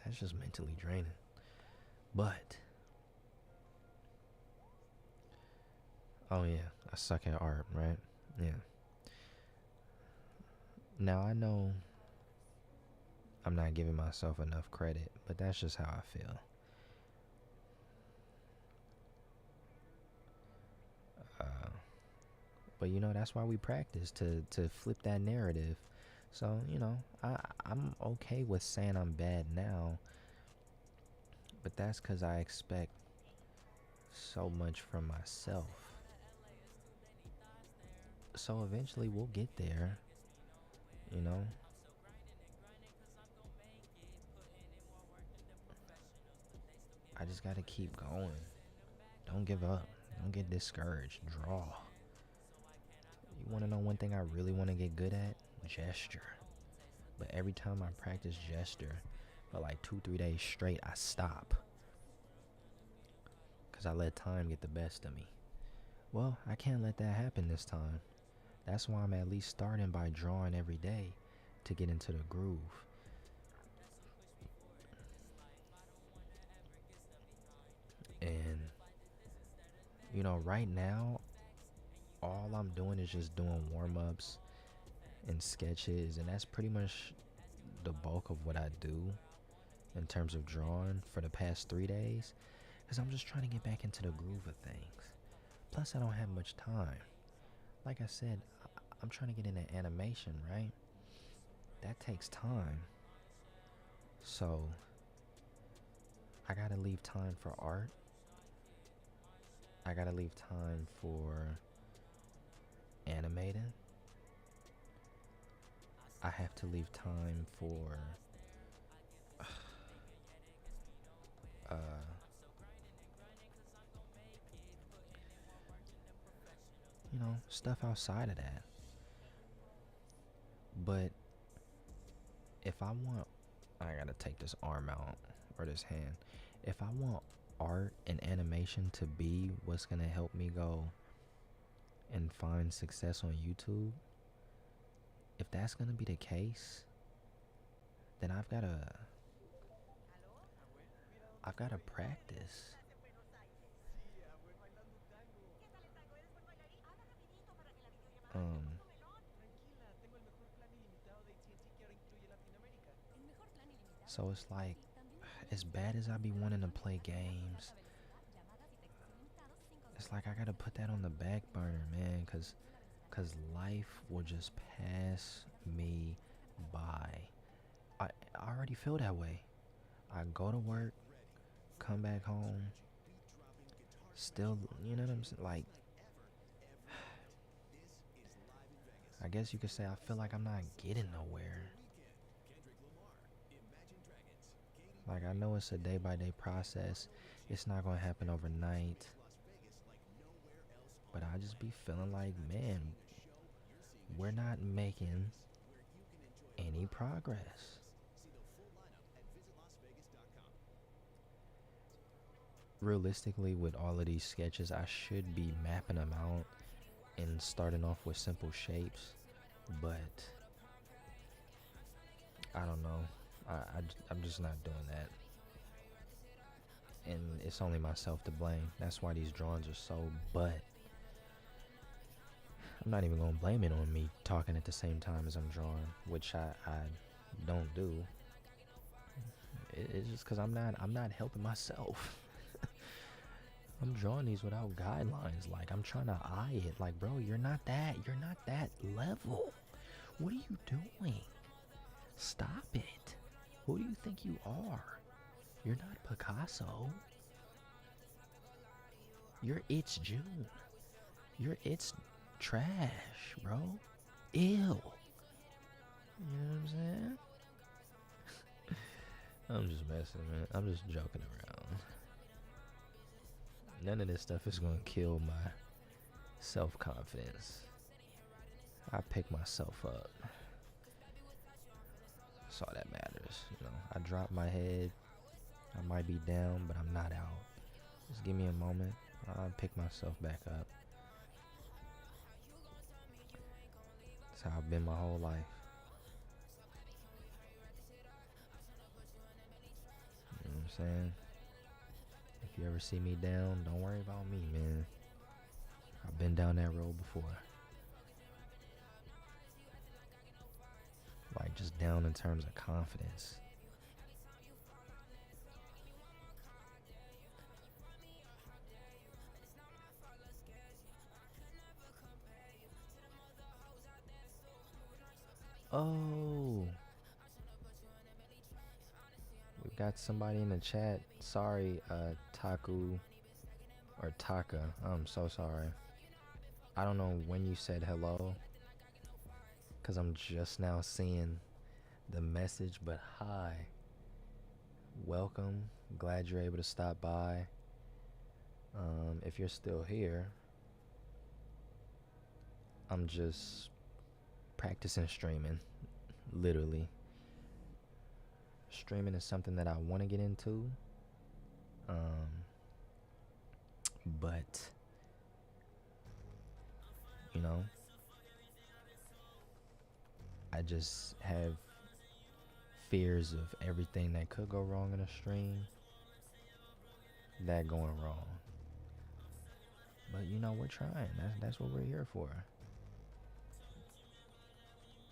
That's just mentally draining. But oh yeah, I suck at art, right? Yeah. Now I know I'm not giving myself enough credit, but that's just how I feel. But that's why we practice to flip that narrative. So I'm okay with saying I'm bad now, but that's because I expect so much from myself. So eventually we'll get there, I just gotta keep going. Don't give up. Don't get discouraged. Draw. You want to know one thing I really want to get good at? Gesture. But every time I practice gesture for like 2-3 days straight, I stop. Because I let time get the best of me. Well, I can't let that happen this time. That's why I'm at least starting by drawing every day to get into the groove. And, right now, all I'm doing is just doing warm-ups and sketches, and that's pretty much the bulk of what I do in terms of drawing for the past 3 days, because I'm just trying to get back into the groove of things. Plus, I don't have much time. Like I said, I'm trying to get into animation, right? That takes time. So, I gotta leave time for art. I gotta leave time for animating. I have to leave time for stuff outside of that. But if I gotta take this arm out or this hand. If I want art and animation to be what's gonna help me go and find success on YouTube, if that's gonna be the case, then I've gotta practice. So it's like, as bad as I be wanting to play games, it's like I gotta put that on the back burner, man, cause life will just pass me by. I already feel that way. I go to work, come back home, still, you know what I'm saying? Like, I guess you could say I feel like I'm not getting nowhere. Like, I know it's a day-by-day process. It's not going to happen overnight. But I just be feeling like, man, we're not making any progress. Realistically, with all of these sketches, I should be mapping them out and starting off with simple shapes, but I don't know. I'm just not doing that. And it's only myself to blame. That's why these drawings are so butt. I'm not even gonna blame it on me talking at the same time as I'm drawing, which I don't do. It's just because I'm not helping myself. I'm drawing these without guidelines. Like, I'm trying to eye it. Like, bro, you're not that level. What are you doing? Stop it. Who do you think you are? You're not Picasso. You're It's June. You're It's trash, bro. Ew. You know what I'm saying? I'm just messing, man. I'm just joking around. None of this stuff is gonna kill my self-confidence. I pick myself up. That's all that matters. You know, I drop my head. I might be down, but I'm not out. Just give me a moment. I'll pick myself back up. That's how I've been my whole life. You know what I'm saying? If you ever see me down, don't worry about me, man. I've been down that road before. Like, just down in terms of confidence. Oh, we've got somebody in the chat. Sorry, Taku or Taka. I'm so sorry. I don't know when you said hello, because I'm just now seeing the message, but hi. Welcome. Glad you're able to stop by. If you're still here, I'm just practicing streaming, literally. Streaming is something that I want to get into, but you know, I just have fears of everything that could go wrong in a stream, that going wrong. But you know, we're trying. That's what we're here for.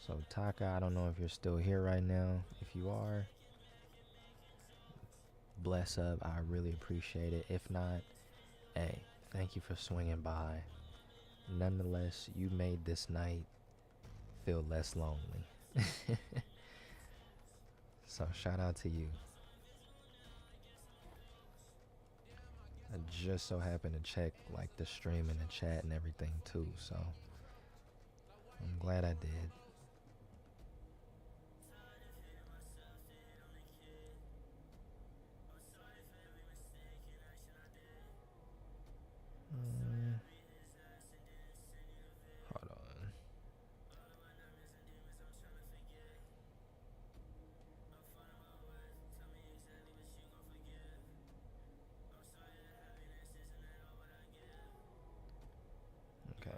So Taka, I don't know if you're still here right now. If you are, bless up. I really appreciate it. If not, hey, thank you for swinging by. Nonetheless, you made this night feel less lonely. So shout out to you. I just so happened to check like the stream and the chat and everything too, so I'm glad I did. Hold on. Okay.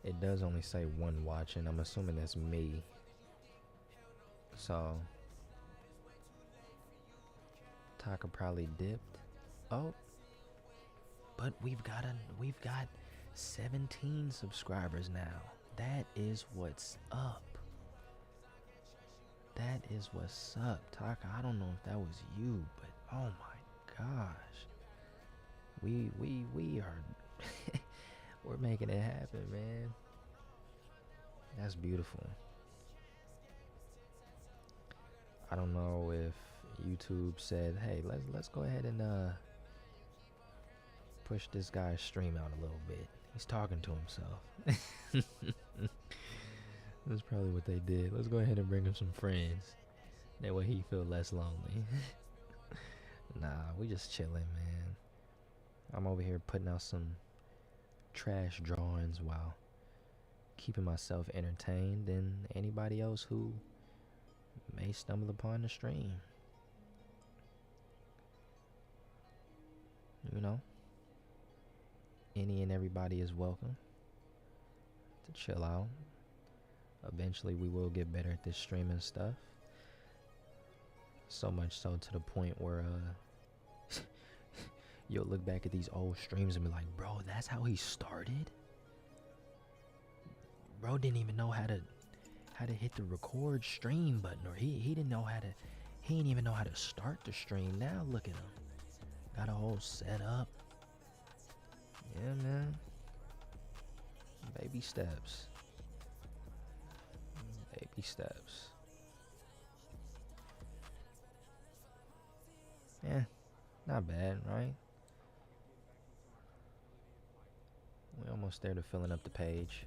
It does only say one watching. I'm assuming that's me. So Taka probably dipped. Oh, but we've got 17 subscribers now. That is what's up. That is what's up, Taka. I don't know if that was you, but oh my gosh. We are we're making it happen, man. That's beautiful. I don't know if YouTube said, "Hey, let's go ahead and push this guy's stream out a little bit. He's talking to himself. That's probably what they did. Let's go ahead and bring him some friends. That way he feel less lonely. Nah, we just chilling, man. I'm over here putting out some trash drawings while keeping myself entertained and anybody else who may stumble upon the stream. You know, any and everybody is welcome to chill out. Eventually we will get better at this streaming stuff. So much so to the point where you'll look back at these old streams and be like, bro, that's how he started? Bro didn't even know how to hit the record stream button, or he didn't even know how to start the stream. Now look at him. Got a whole setup. Yeah, man. Baby steps. Baby steps. Yeah, not bad, right? We're almost there to filling up the page.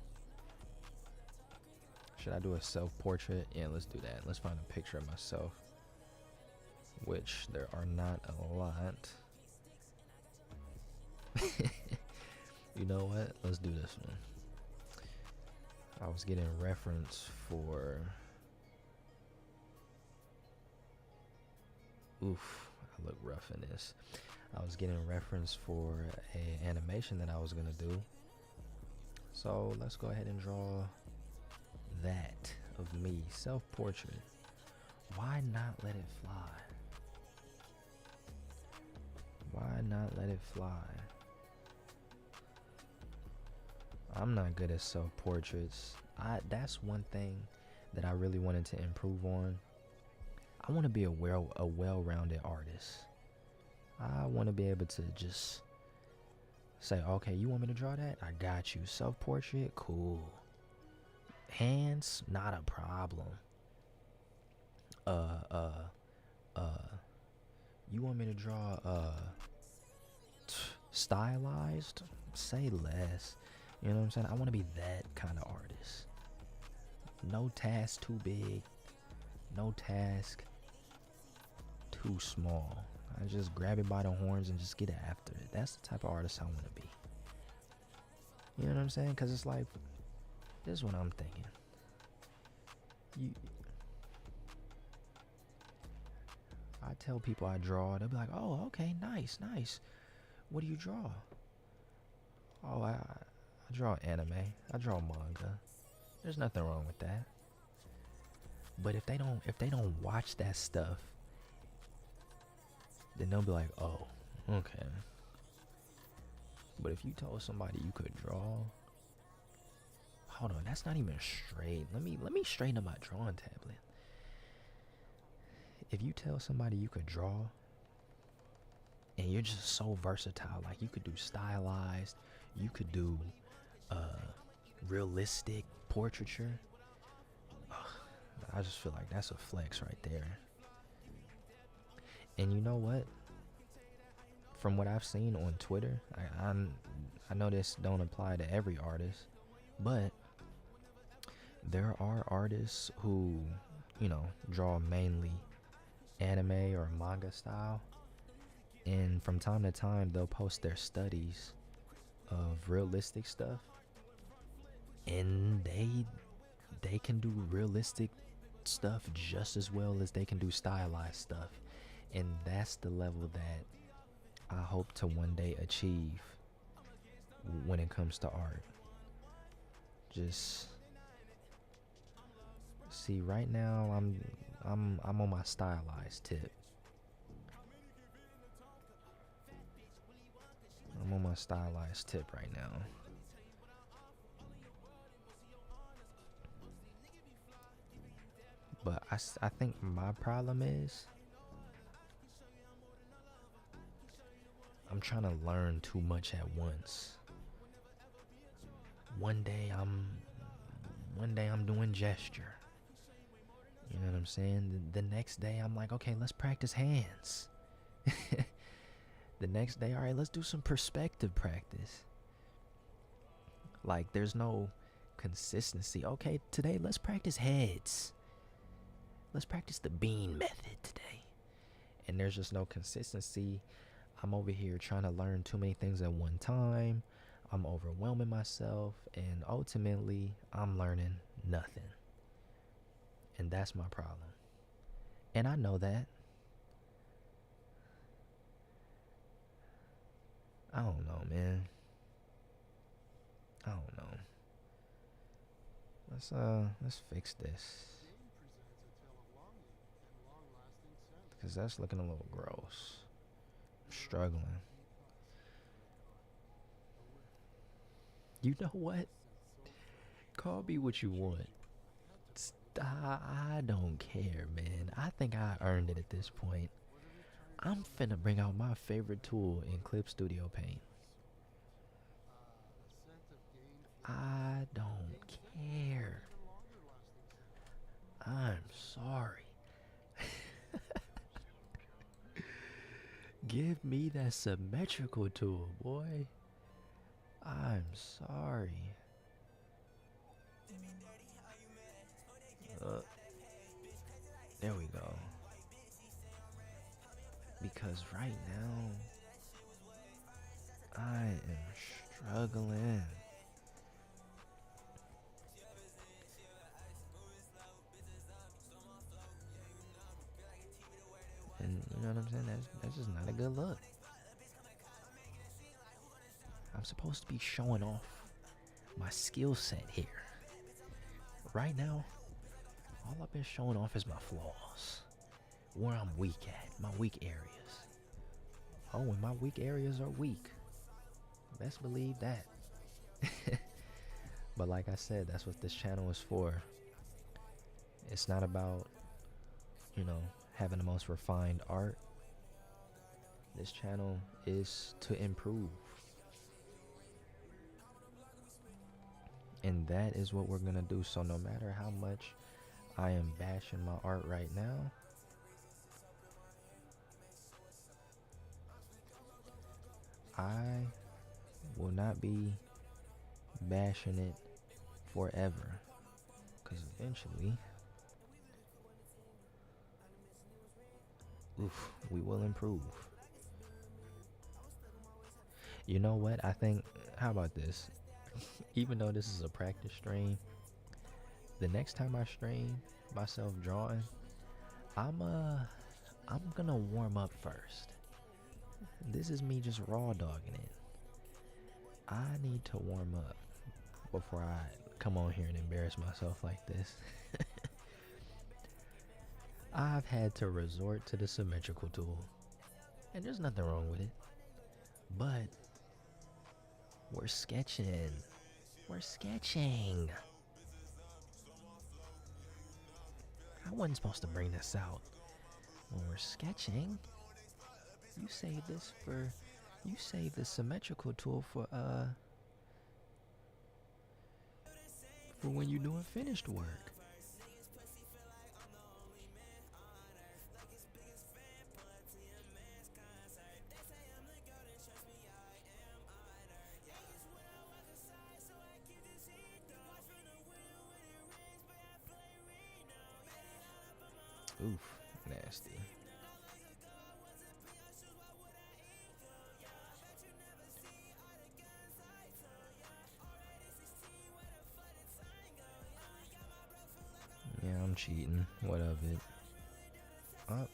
Should I do a self-portrait? Yeah, let's do that. Let's find a picture of myself, which there are not a lot. You know what? Let's do this one. I was getting reference for... Oof, I look rough in this. I was getting reference for a animation that I was gonna do. So let's go ahead and draw that of me, self-portrait. Why not let it fly? Why not let it fly? I'm not good at self-portraits. That's one thing that I really wanted to improve on. I want to be a well-rounded artist. I want to be able to just say, okay, you want me to draw that? I got you. Self-portrait? Cool. Hands? Not a problem. You want me to draw, stylized? Say less. You know what I'm saying? I want to be that kind of artist. No task too big. No task too small. I just grab it by the horns and just get after it. That's the type of artist I want to be. You know what I'm saying? Because it's like, this is what I'm thinking. I tell people I draw, they'll be like, oh, okay, nice. What do you draw? Oh, I draw anime. I draw manga. There's nothing wrong with that. But if they don't watch that stuff, then they'll be like, oh, okay. But if you told somebody you could draw, hold on, that's not even straight. Let me straighten up my drawing tablet. If you tell somebody you could draw, and you're just so versatile, like you could do stylized, you could do realistic portraiture. I just feel like that's a flex right there. And you know what? From what I've seen on Twitter, I know this don't apply to every artist, but there are artists who, you know, draw mainly anime or manga style, and from time to time they'll post their studies of realistic stuff, and they can do realistic stuff just as well as they can do stylized stuff. And that's the level that I hope to one day achieve when it comes to art. Just see, right now I'm on my stylized tip. I'm on my stylized tip right now. But I think my problem is I'm trying to learn too much at once. One day I'm doing gesture. You know what I'm saying? The next day I'm like, okay, let's practice hands. The next day, all right, let's do some perspective practice. Like, there's no consistency. Okay, today, let's practice heads. Let's practice the bean method today. And there's just no consistency. I'm over here trying to learn too many things at one time. I'm overwhelming myself, and ultimately, I'm learning nothing. And that's my problem. And I know that. I don't know, man. I don't know. Let's fix this. Because that's looking a little gross. I'm struggling. You know what? Call me what you want. I don't care, man. I think I earned it at this point. I'm finna bring out my favorite tool in Clip Studio Paint. I don't care. I'm sorry. Give me that symmetrical tool, boy. I'm sorry. There we go. Because right now, I am struggling. And you know what I'm saying? That's just not a good look. I'm supposed to be showing off my skill set here. Right now, all I've been showing off is my flaws. Where I'm weak at, my weak areas. Oh, and my weak areas are weak. Best believe that. But like I said, that's what this channel is for. It's not about, having the most refined art. This channel is to improve. And that is what we're gonna do. So no matter how much I am bashing my art right now, I will not be bashing it forever. Because eventually, we will improve. You know what? I think, how about this? Even though this is a practice stream, the next time I stream myself drawing, I'm gonna warm up first. This is me just raw dogging it. I need to warm up before I come on here and embarrass myself like this. I've had to resort to the symmetrical tool, and there's nothing wrong with it. But we're sketching. We're sketching. I wasn't supposed to bring this out. When we're sketching, you save the symmetrical tool for when you're doing finished work. Oof, nasty. Yeah, I'm cheating. What of it? Up.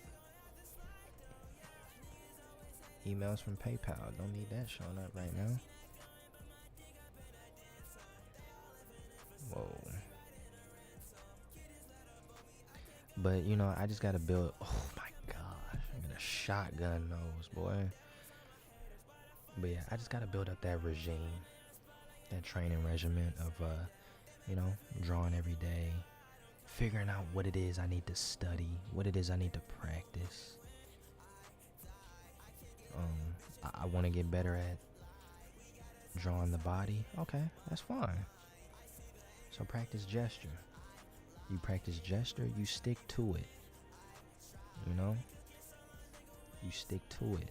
Emails from PayPal. Don't need that showing up right now. Whoa. But, I just gotta build. Oh my gosh. I'm gonna shotgun those, boy. But yeah, I just gotta build up that regime. That training regimen of, drawing every day. Figuring out what it is I need to study. What it is I need to practice. I want to get better at drawing the body. Okay, that's fine. So practice gesture. You practice gesture, you stick to it. You stick to it.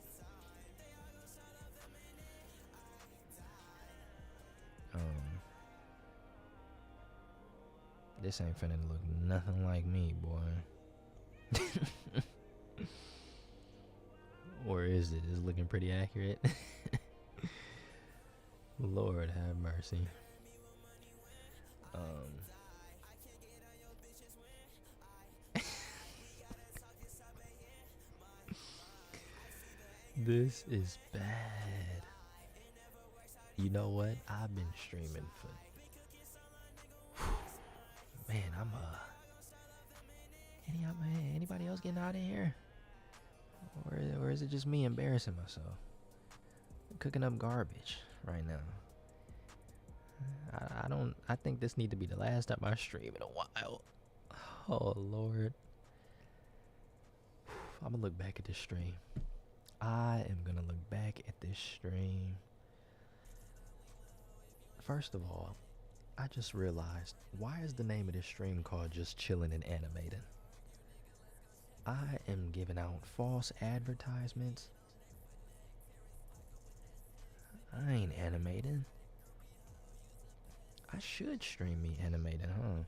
this ain't finna look nothing like me, boy. Or is it? It's looking pretty accurate. Lord have mercy. This is bad. You know what? I've been streaming for man, anybody else getting out of here? Or is it just me embarrassing myself? I'm cooking up garbage right now. I think this need to be the last time I stream in a while. Oh Lord. I'm gonna look back at this stream. I am gonna look back at this stream. First of all, I just realized, why is the name of this stream called Just Chillin' and Animating? I am giving out false advertisements. I ain't animating. I should stream me animating, huh?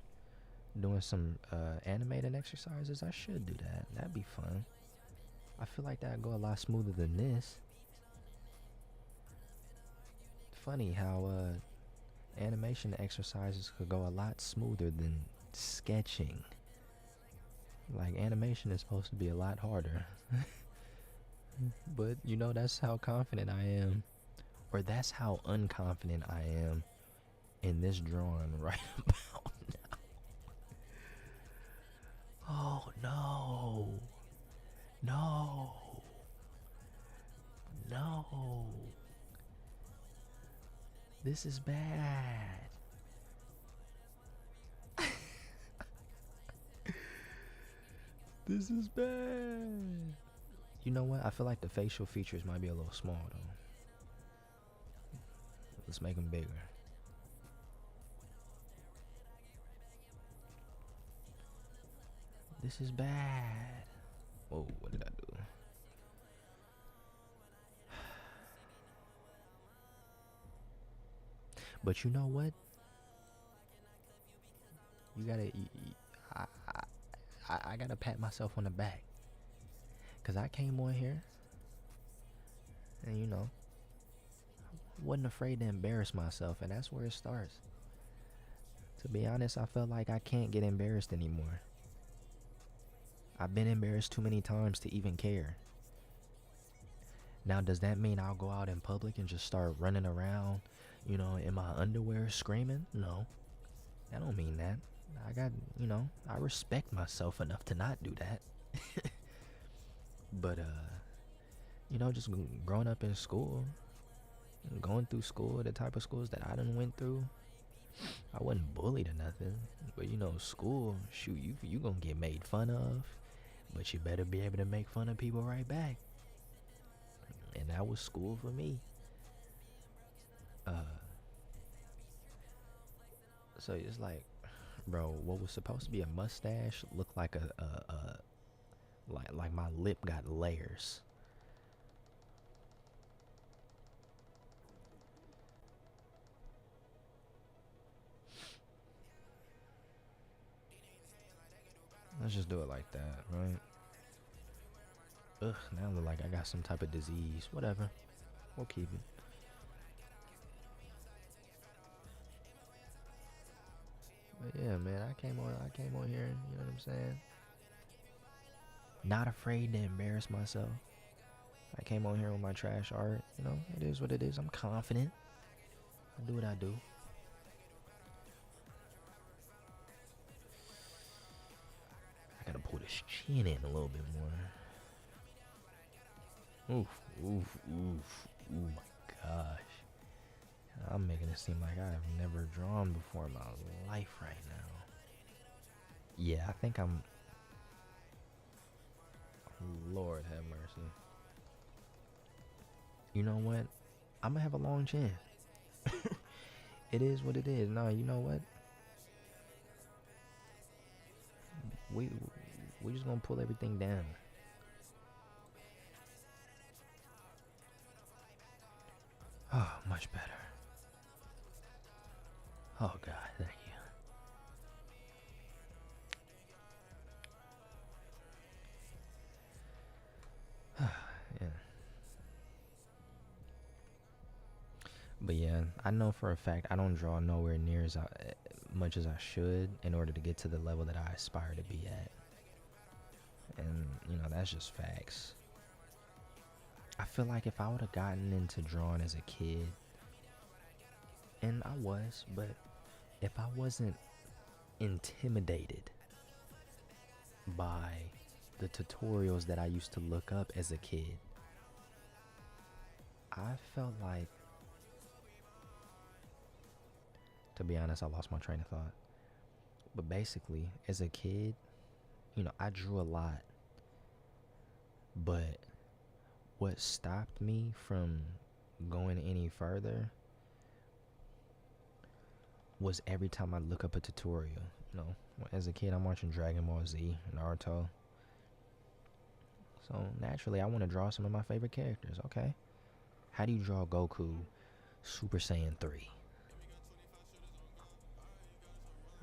Doing some animating exercises. I should do that. That'd be fun. I feel like that'd go a lot smoother than this. Funny how animation exercises could go a lot smoother than sketching. Like, animation is supposed to be a lot harder. But, you know, that's how confident I am. Or that's how unconfident I am in this drawing right about now. Oh, no. No. No. This is bad. This is bad. You know what? I feel like the facial features might be a little small, though. Let's make them bigger. This is bad. Whoa, what did I do? But you know what? You gotta... I gotta pat myself on the back. Because I came on here and, you know, wasn't afraid to embarrass myself. And that's where it starts. To be honest, I felt like I can't get embarrassed anymore. I've been embarrassed too many times to even care. Now, does that mean I'll go out in public and just start running around, you know, in my underwear screaming? No. That don't mean that. I got, you know, I respect myself enough to not do that. But, you know, just growing up in school, going through school, the type of schools that I done went through, I wasn't bullied or nothing. But, you know, school, shoot, you gonna get made fun of, but you better be able to make fun of people right back. And that was school for me. So it's like, bro, what was supposed to be a mustache looked like like my lip got layers. Let's just do it like that, right? Ugh, now I look like I got some type of disease. Whatever. We'll keep it. But yeah, man, I came on here, you know what I'm saying? Not afraid to embarrass myself. I came on here with my trash art, you know, it is what it is. I'm confident. I do what I do. I gotta pull this chin in a little bit more. Oof. Oh my gosh. I'm making it seem like I've never drawn before in my life right now. Yeah, I think I'm... Lord have mercy. You know what? I'm gonna have a long chin. It is what it is. No, you know what? We just gonna pull everything down. Oh, much better. Oh God, thank you. But yeah, I know for a fact I don't draw nowhere near as much as I should in order to get to the level that I aspire to be at. And, you know, that's just facts. I feel like if I would have gotten into drawing as a kid, and I was, but if I wasn't intimidated by the tutorials that I used to look up as a kid, I felt like, to be honest, I lost my train of thought. But basically, as a kid, you know, I drew a lot. But what stopped me from going any further was every time I look up a tutorial. You know, as a kid, I'm watching Dragon Ball Z, Naruto. So naturally, I want to draw some of my favorite characters. Okay, how do you draw Goku Super Saiyan 3?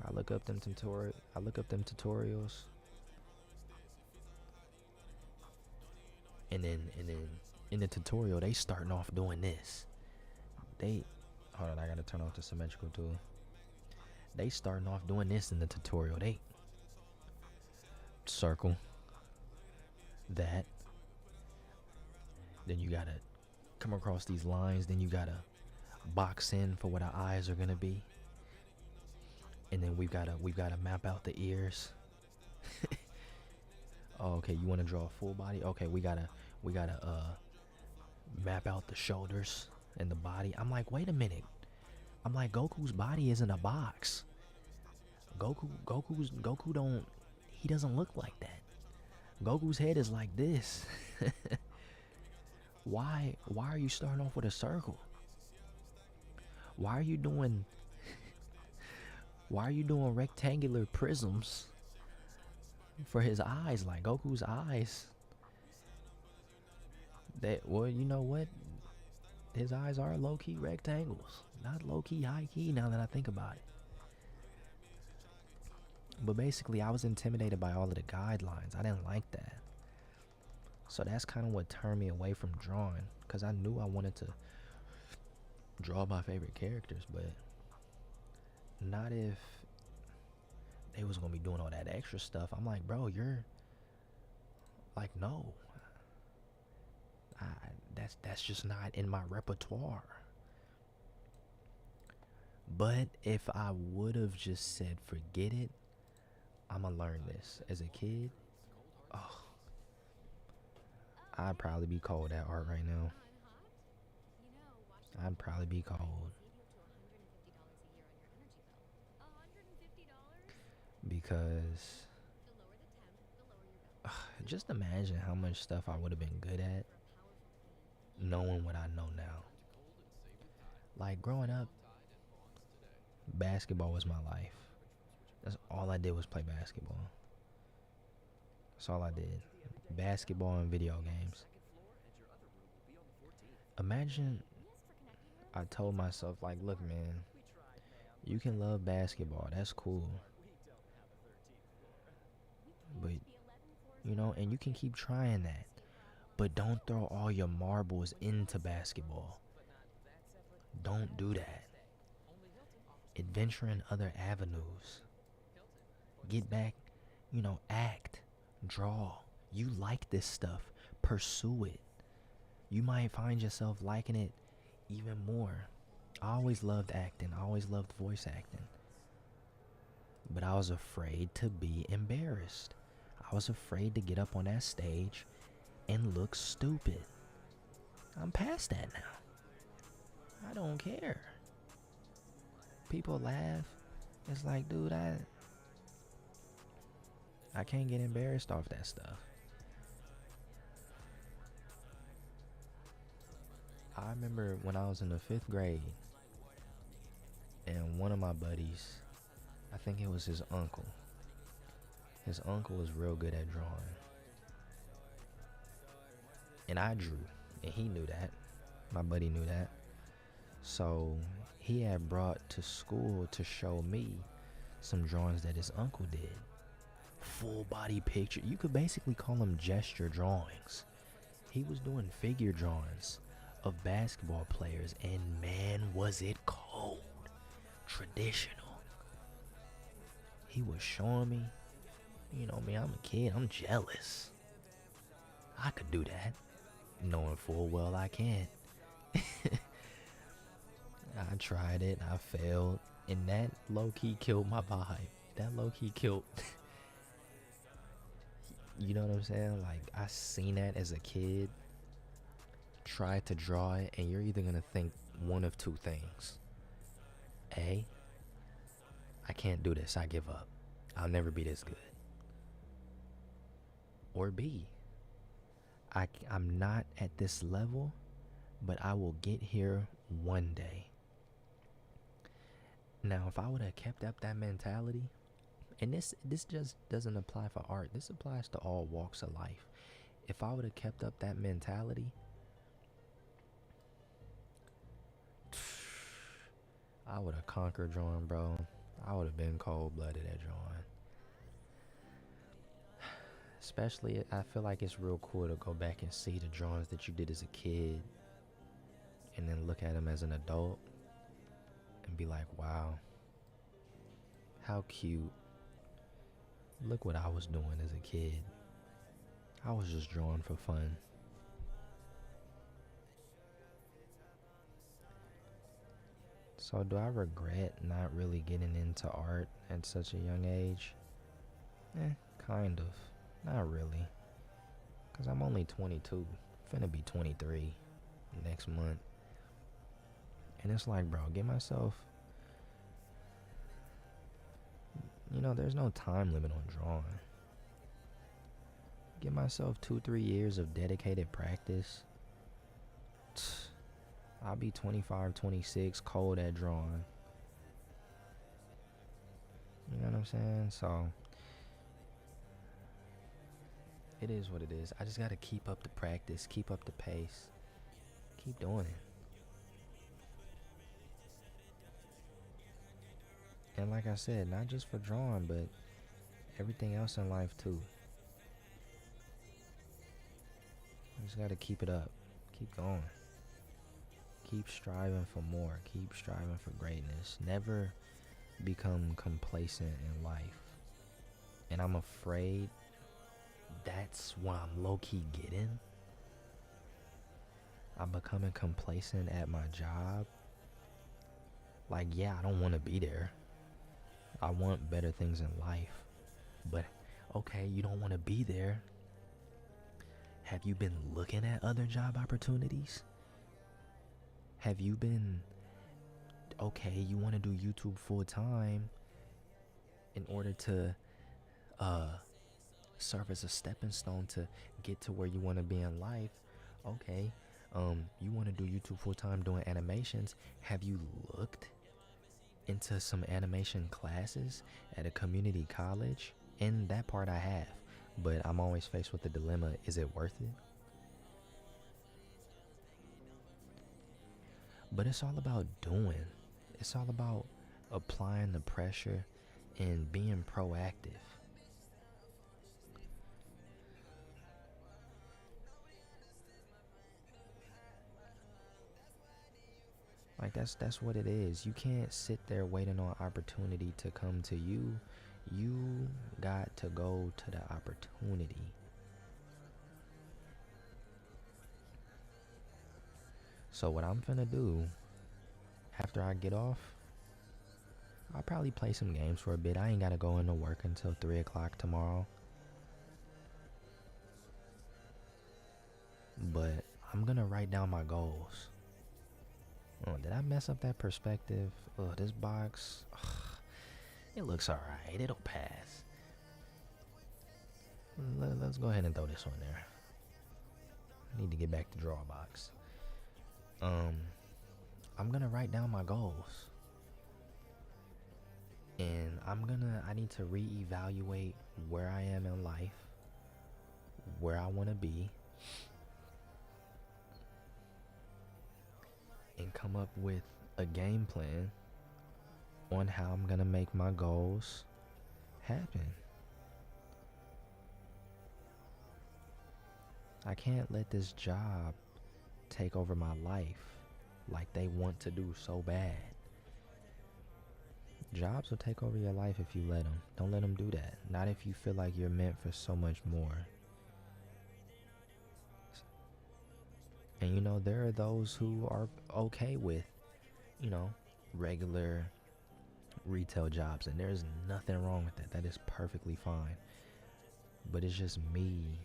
I look up them tutorials. And then in the tutorial, they starting off doing this. Hold on, I gotta turn off the symmetrical tool. They starting off doing this in the tutorial. They circle that. Then you gotta come across these lines. Then you gotta box in for what our eyes are gonna be. And then we've gotta map out the ears. Oh, okay, you want to draw a full body? Okay, we gotta map out the shoulders and the body. I'm like, wait a minute. I'm like, Goku's body isn't a box. Goku doesn't look like that. Goku's head is like this. Why are you starting off with a circle? Why are you doing rectangular prisms for his eyes? Like Goku's eyes, well, you know what, his eyes are low-key rectangles, not low-key high-key, now that I think about it. But basically, I was intimidated by all of the guidelines. I didn't like that. So that's kind of what turned me away from drawing, because I knew I wanted to draw my favorite characters, but not if they was gonna be doing all that extra stuff. I'm like, bro, you're like, no, that's just not in my repertoire. But if I would have just said forget it, I'ma learn this as a kid, oh, I'd probably be cold at art right now. I'd probably be cold. Because just imagine how much stuff I would have been good at knowing what I know now. Like growing up, basketball was my life. That's all I did was play basketball. That's all I did. Basketball and video games. Imagine I told myself, like, look, man, you can love basketball. That's cool. But, you know, and you can keep trying that. But don't throw all your marbles into basketball. Don't do that. Adventure in other avenues. Get back, you know, act, draw. You like this stuff. Pursue it. You might find yourself liking it even more. I always loved acting. I always loved voice acting. But I was afraid to be embarrassed. I was afraid to get up on that stage and look stupid. I'm past that now. I don't care. People laugh. It's like, dude, I can't get embarrassed off that stuff. I remember when I was in the 5th grade, and one of my buddies, I think it was his uncle. His uncle was real good at drawing. And I drew, and he knew that. My buddy knew that. So he had brought to school to show me some drawings that his uncle did. Full body picture. You could basically call them gesture drawings. He was doing figure drawings of basketball players, and man, was it cold. Traditional. He was showing me, you know me, I'm a kid, I'm jealous. I could do that, knowing full well I can't. I tried it, I failed, and that low-key killed my vibe. That low-key killed, you know what I'm saying? Like, I seen that as a kid, tried to draw it, and you're either gonna think one of two things. A, I can't do this, I give up. I'll never be this good. Or B, I'm not at this level, but I will get here one day. Now, if I would have kept up that mentality, and this just doesn't apply for art, this applies to all walks of life. If I would have kept up that mentality, I would have conquered drawing, bro. I would have been cold-blooded at drawing. Especially, I feel like it's real cool to go back and see the drawings that you did as a kid and then look at them as an adult and be like, wow, how cute. Look what I was doing as a kid. I was just drawing for fun. So do I regret not really getting into art at such a young age? Kind of. Not really. Because I'm only 22. Finna be 23 next month. And it's like, bro, get myself... You know, there's no time limit on drawing. Give myself 2-3 years of dedicated practice. I'll be 25, 26, cold at drawing. You know what I'm saying? So, it is what it is. I just gotta keep up the practice, keep up the pace, keep doing it. And like I said, not just for drawing, but everything else in life too. You just gotta keep it up, keep going. Keep striving for more, keep striving for greatness. Never become complacent in life. And I'm afraid that's what I'm low-key getting. I'm becoming complacent at my job. Like, yeah, I don't want to be there. I want better things in life. But, okay, you don't want to be there. Have you been looking at other job opportunities? Have you been, okay, you want to do YouTube full time in order to serve as a stepping stone to get to where you want to be in life? Okay, you want to do YouTube full time doing animations. Have you looked into some animation classes at a community college? In that part I have, but I'm always faced with the dilemma, is it worth it? But it's all about doing. It's all about applying the pressure and being proactive. Like that's what it is. You can't sit there waiting on opportunity to come to you. You got to go to the opportunity. So what I'm finna do after I get off, I'll probably play some games for a bit. I ain't gotta go into work until 3 o'clock tomorrow. But I'm gonna write down my goals. Oh, did I mess up that perspective? Oh, this box, it looks alright. It'll pass. Let's go ahead and throw this one there. I need to get back to draw box. I'm gonna write down my goals. And I need to reevaluate where I am in life, where I want to be, and come up with a game plan on how I'm gonna make my goals happen. I can't let this job take over my life like they want to do so bad. Jobs will take over your life if you let them. Don't let them do that. Not if you feel like you're meant for so much more. And you know, there are those who are okay with, you know, regular retail jobs, and there's nothing wrong with that. That is perfectly fine. But it's just me.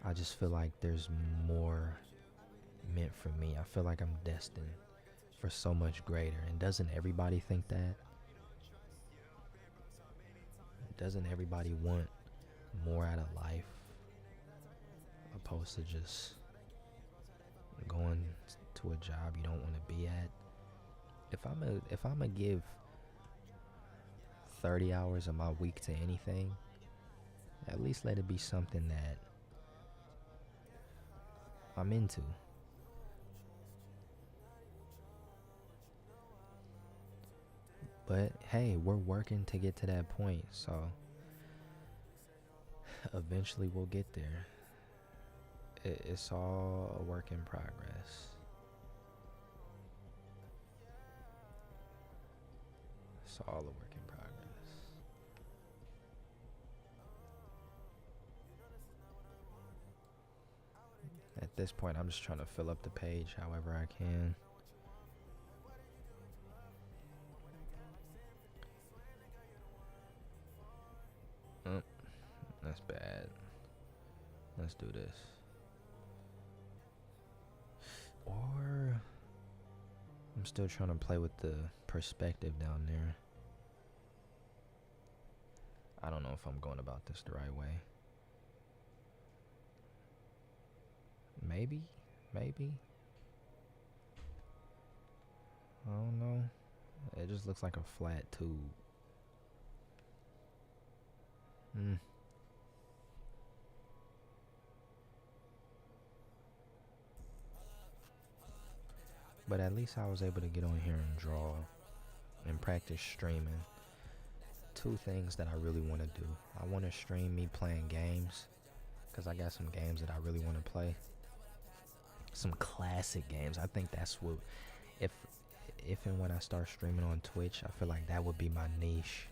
I just feel like there's more meant for me. I feel like I'm destined for so much greater. And doesn't everybody think that? Doesn't everybody want more out of life opposed to just going to a job you don't want to be at? If I'm gonna give 30 hours of my week to anything, at least let it be something that I'm into. But hey, we're working to get to that point, so eventually we'll get there. It's all a work in progress. It's all a work in progress. At this point, I'm just trying to fill up the page however I can. Oh, that's bad. Let's do this. Or I'm still trying to play with the perspective down there. I don't know if I'm going about this the right way. Maybe. I don't know. It just looks like a flat tube. But at least I was able to get on here and draw and practice streaming. Two things that I really want to do. I want to stream me playing games, because I got some games that I really want to play. Some classic games. I think that's what, if and when I start streaming on Twitch, I feel like that would be my niche.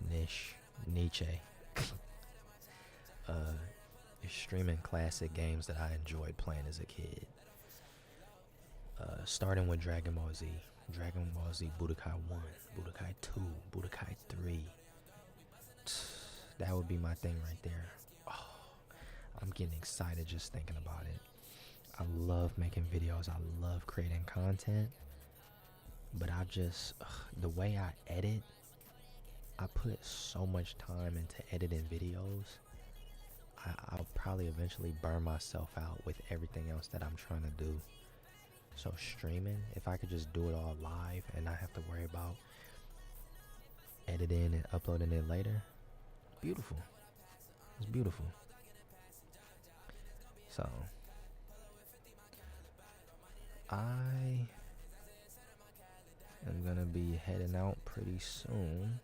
Streaming classic games that I enjoyed playing as a kid. Starting with Dragon Ball Z Budokai 1, Budokai 2, Budokai 3. That would be my thing right there. Oh, I'm getting excited just thinking about it. I love making videos. I love creating content. But I just, the way I edit, I put so much time into editing videos. I'll probably eventually burn myself out with everything else that I'm trying to do. So streaming, if I could just do it all live and not have to worry about editing and uploading it later, beautiful. It's beautiful. So I am gonna be heading out pretty soon.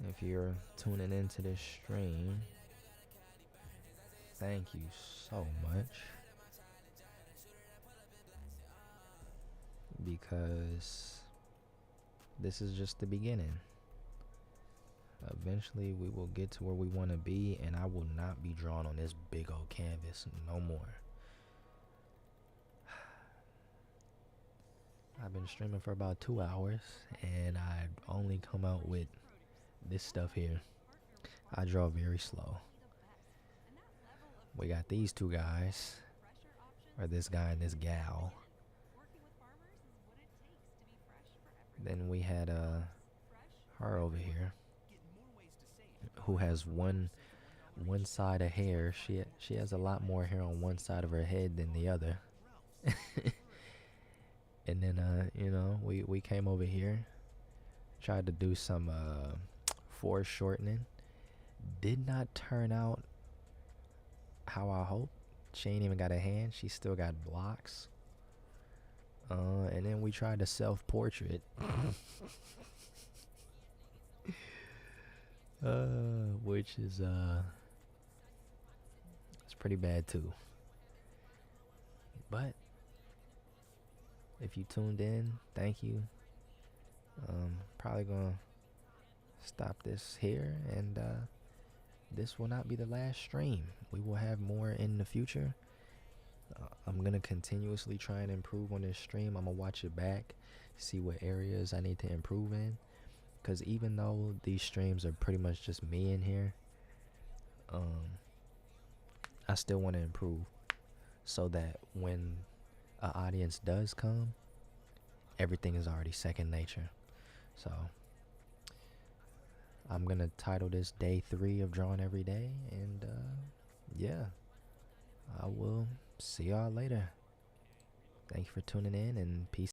If you're tuning into this stream, thank you so much, because this is just the beginning. Eventually we will get to where we want to be, and I will not be drawn on this big old canvas no more. I've been streaming for about 2 hours, and I only come out with this stuff here. I draw very slow. We got these two guys, or this guy and this gal. Then we had her over here, who has one side of hair. She has a lot more hair on one side of her head than the other. And then you know, we came over here, tried to do some foreshortening. Did not turn out how I hoped. She ain't even got a hand. She still got blocks. And then we tried to self-portrait. Which is pretty bad too. But if you tuned in, thank you. Probably gonna stop this here, and this will not be the last stream. We will have more in the future. I'm gonna continuously try and improve on this stream. I'm gonna watch it back, see what areas I need to improve in. Cause even though these streams are pretty much just me in here, I still want to improve, so that when an audience does come, everything is already second nature. So I'm gonna title this day 3 of drawing every day, and yeah, I will see y'all later. Thank you for tuning in, and peace.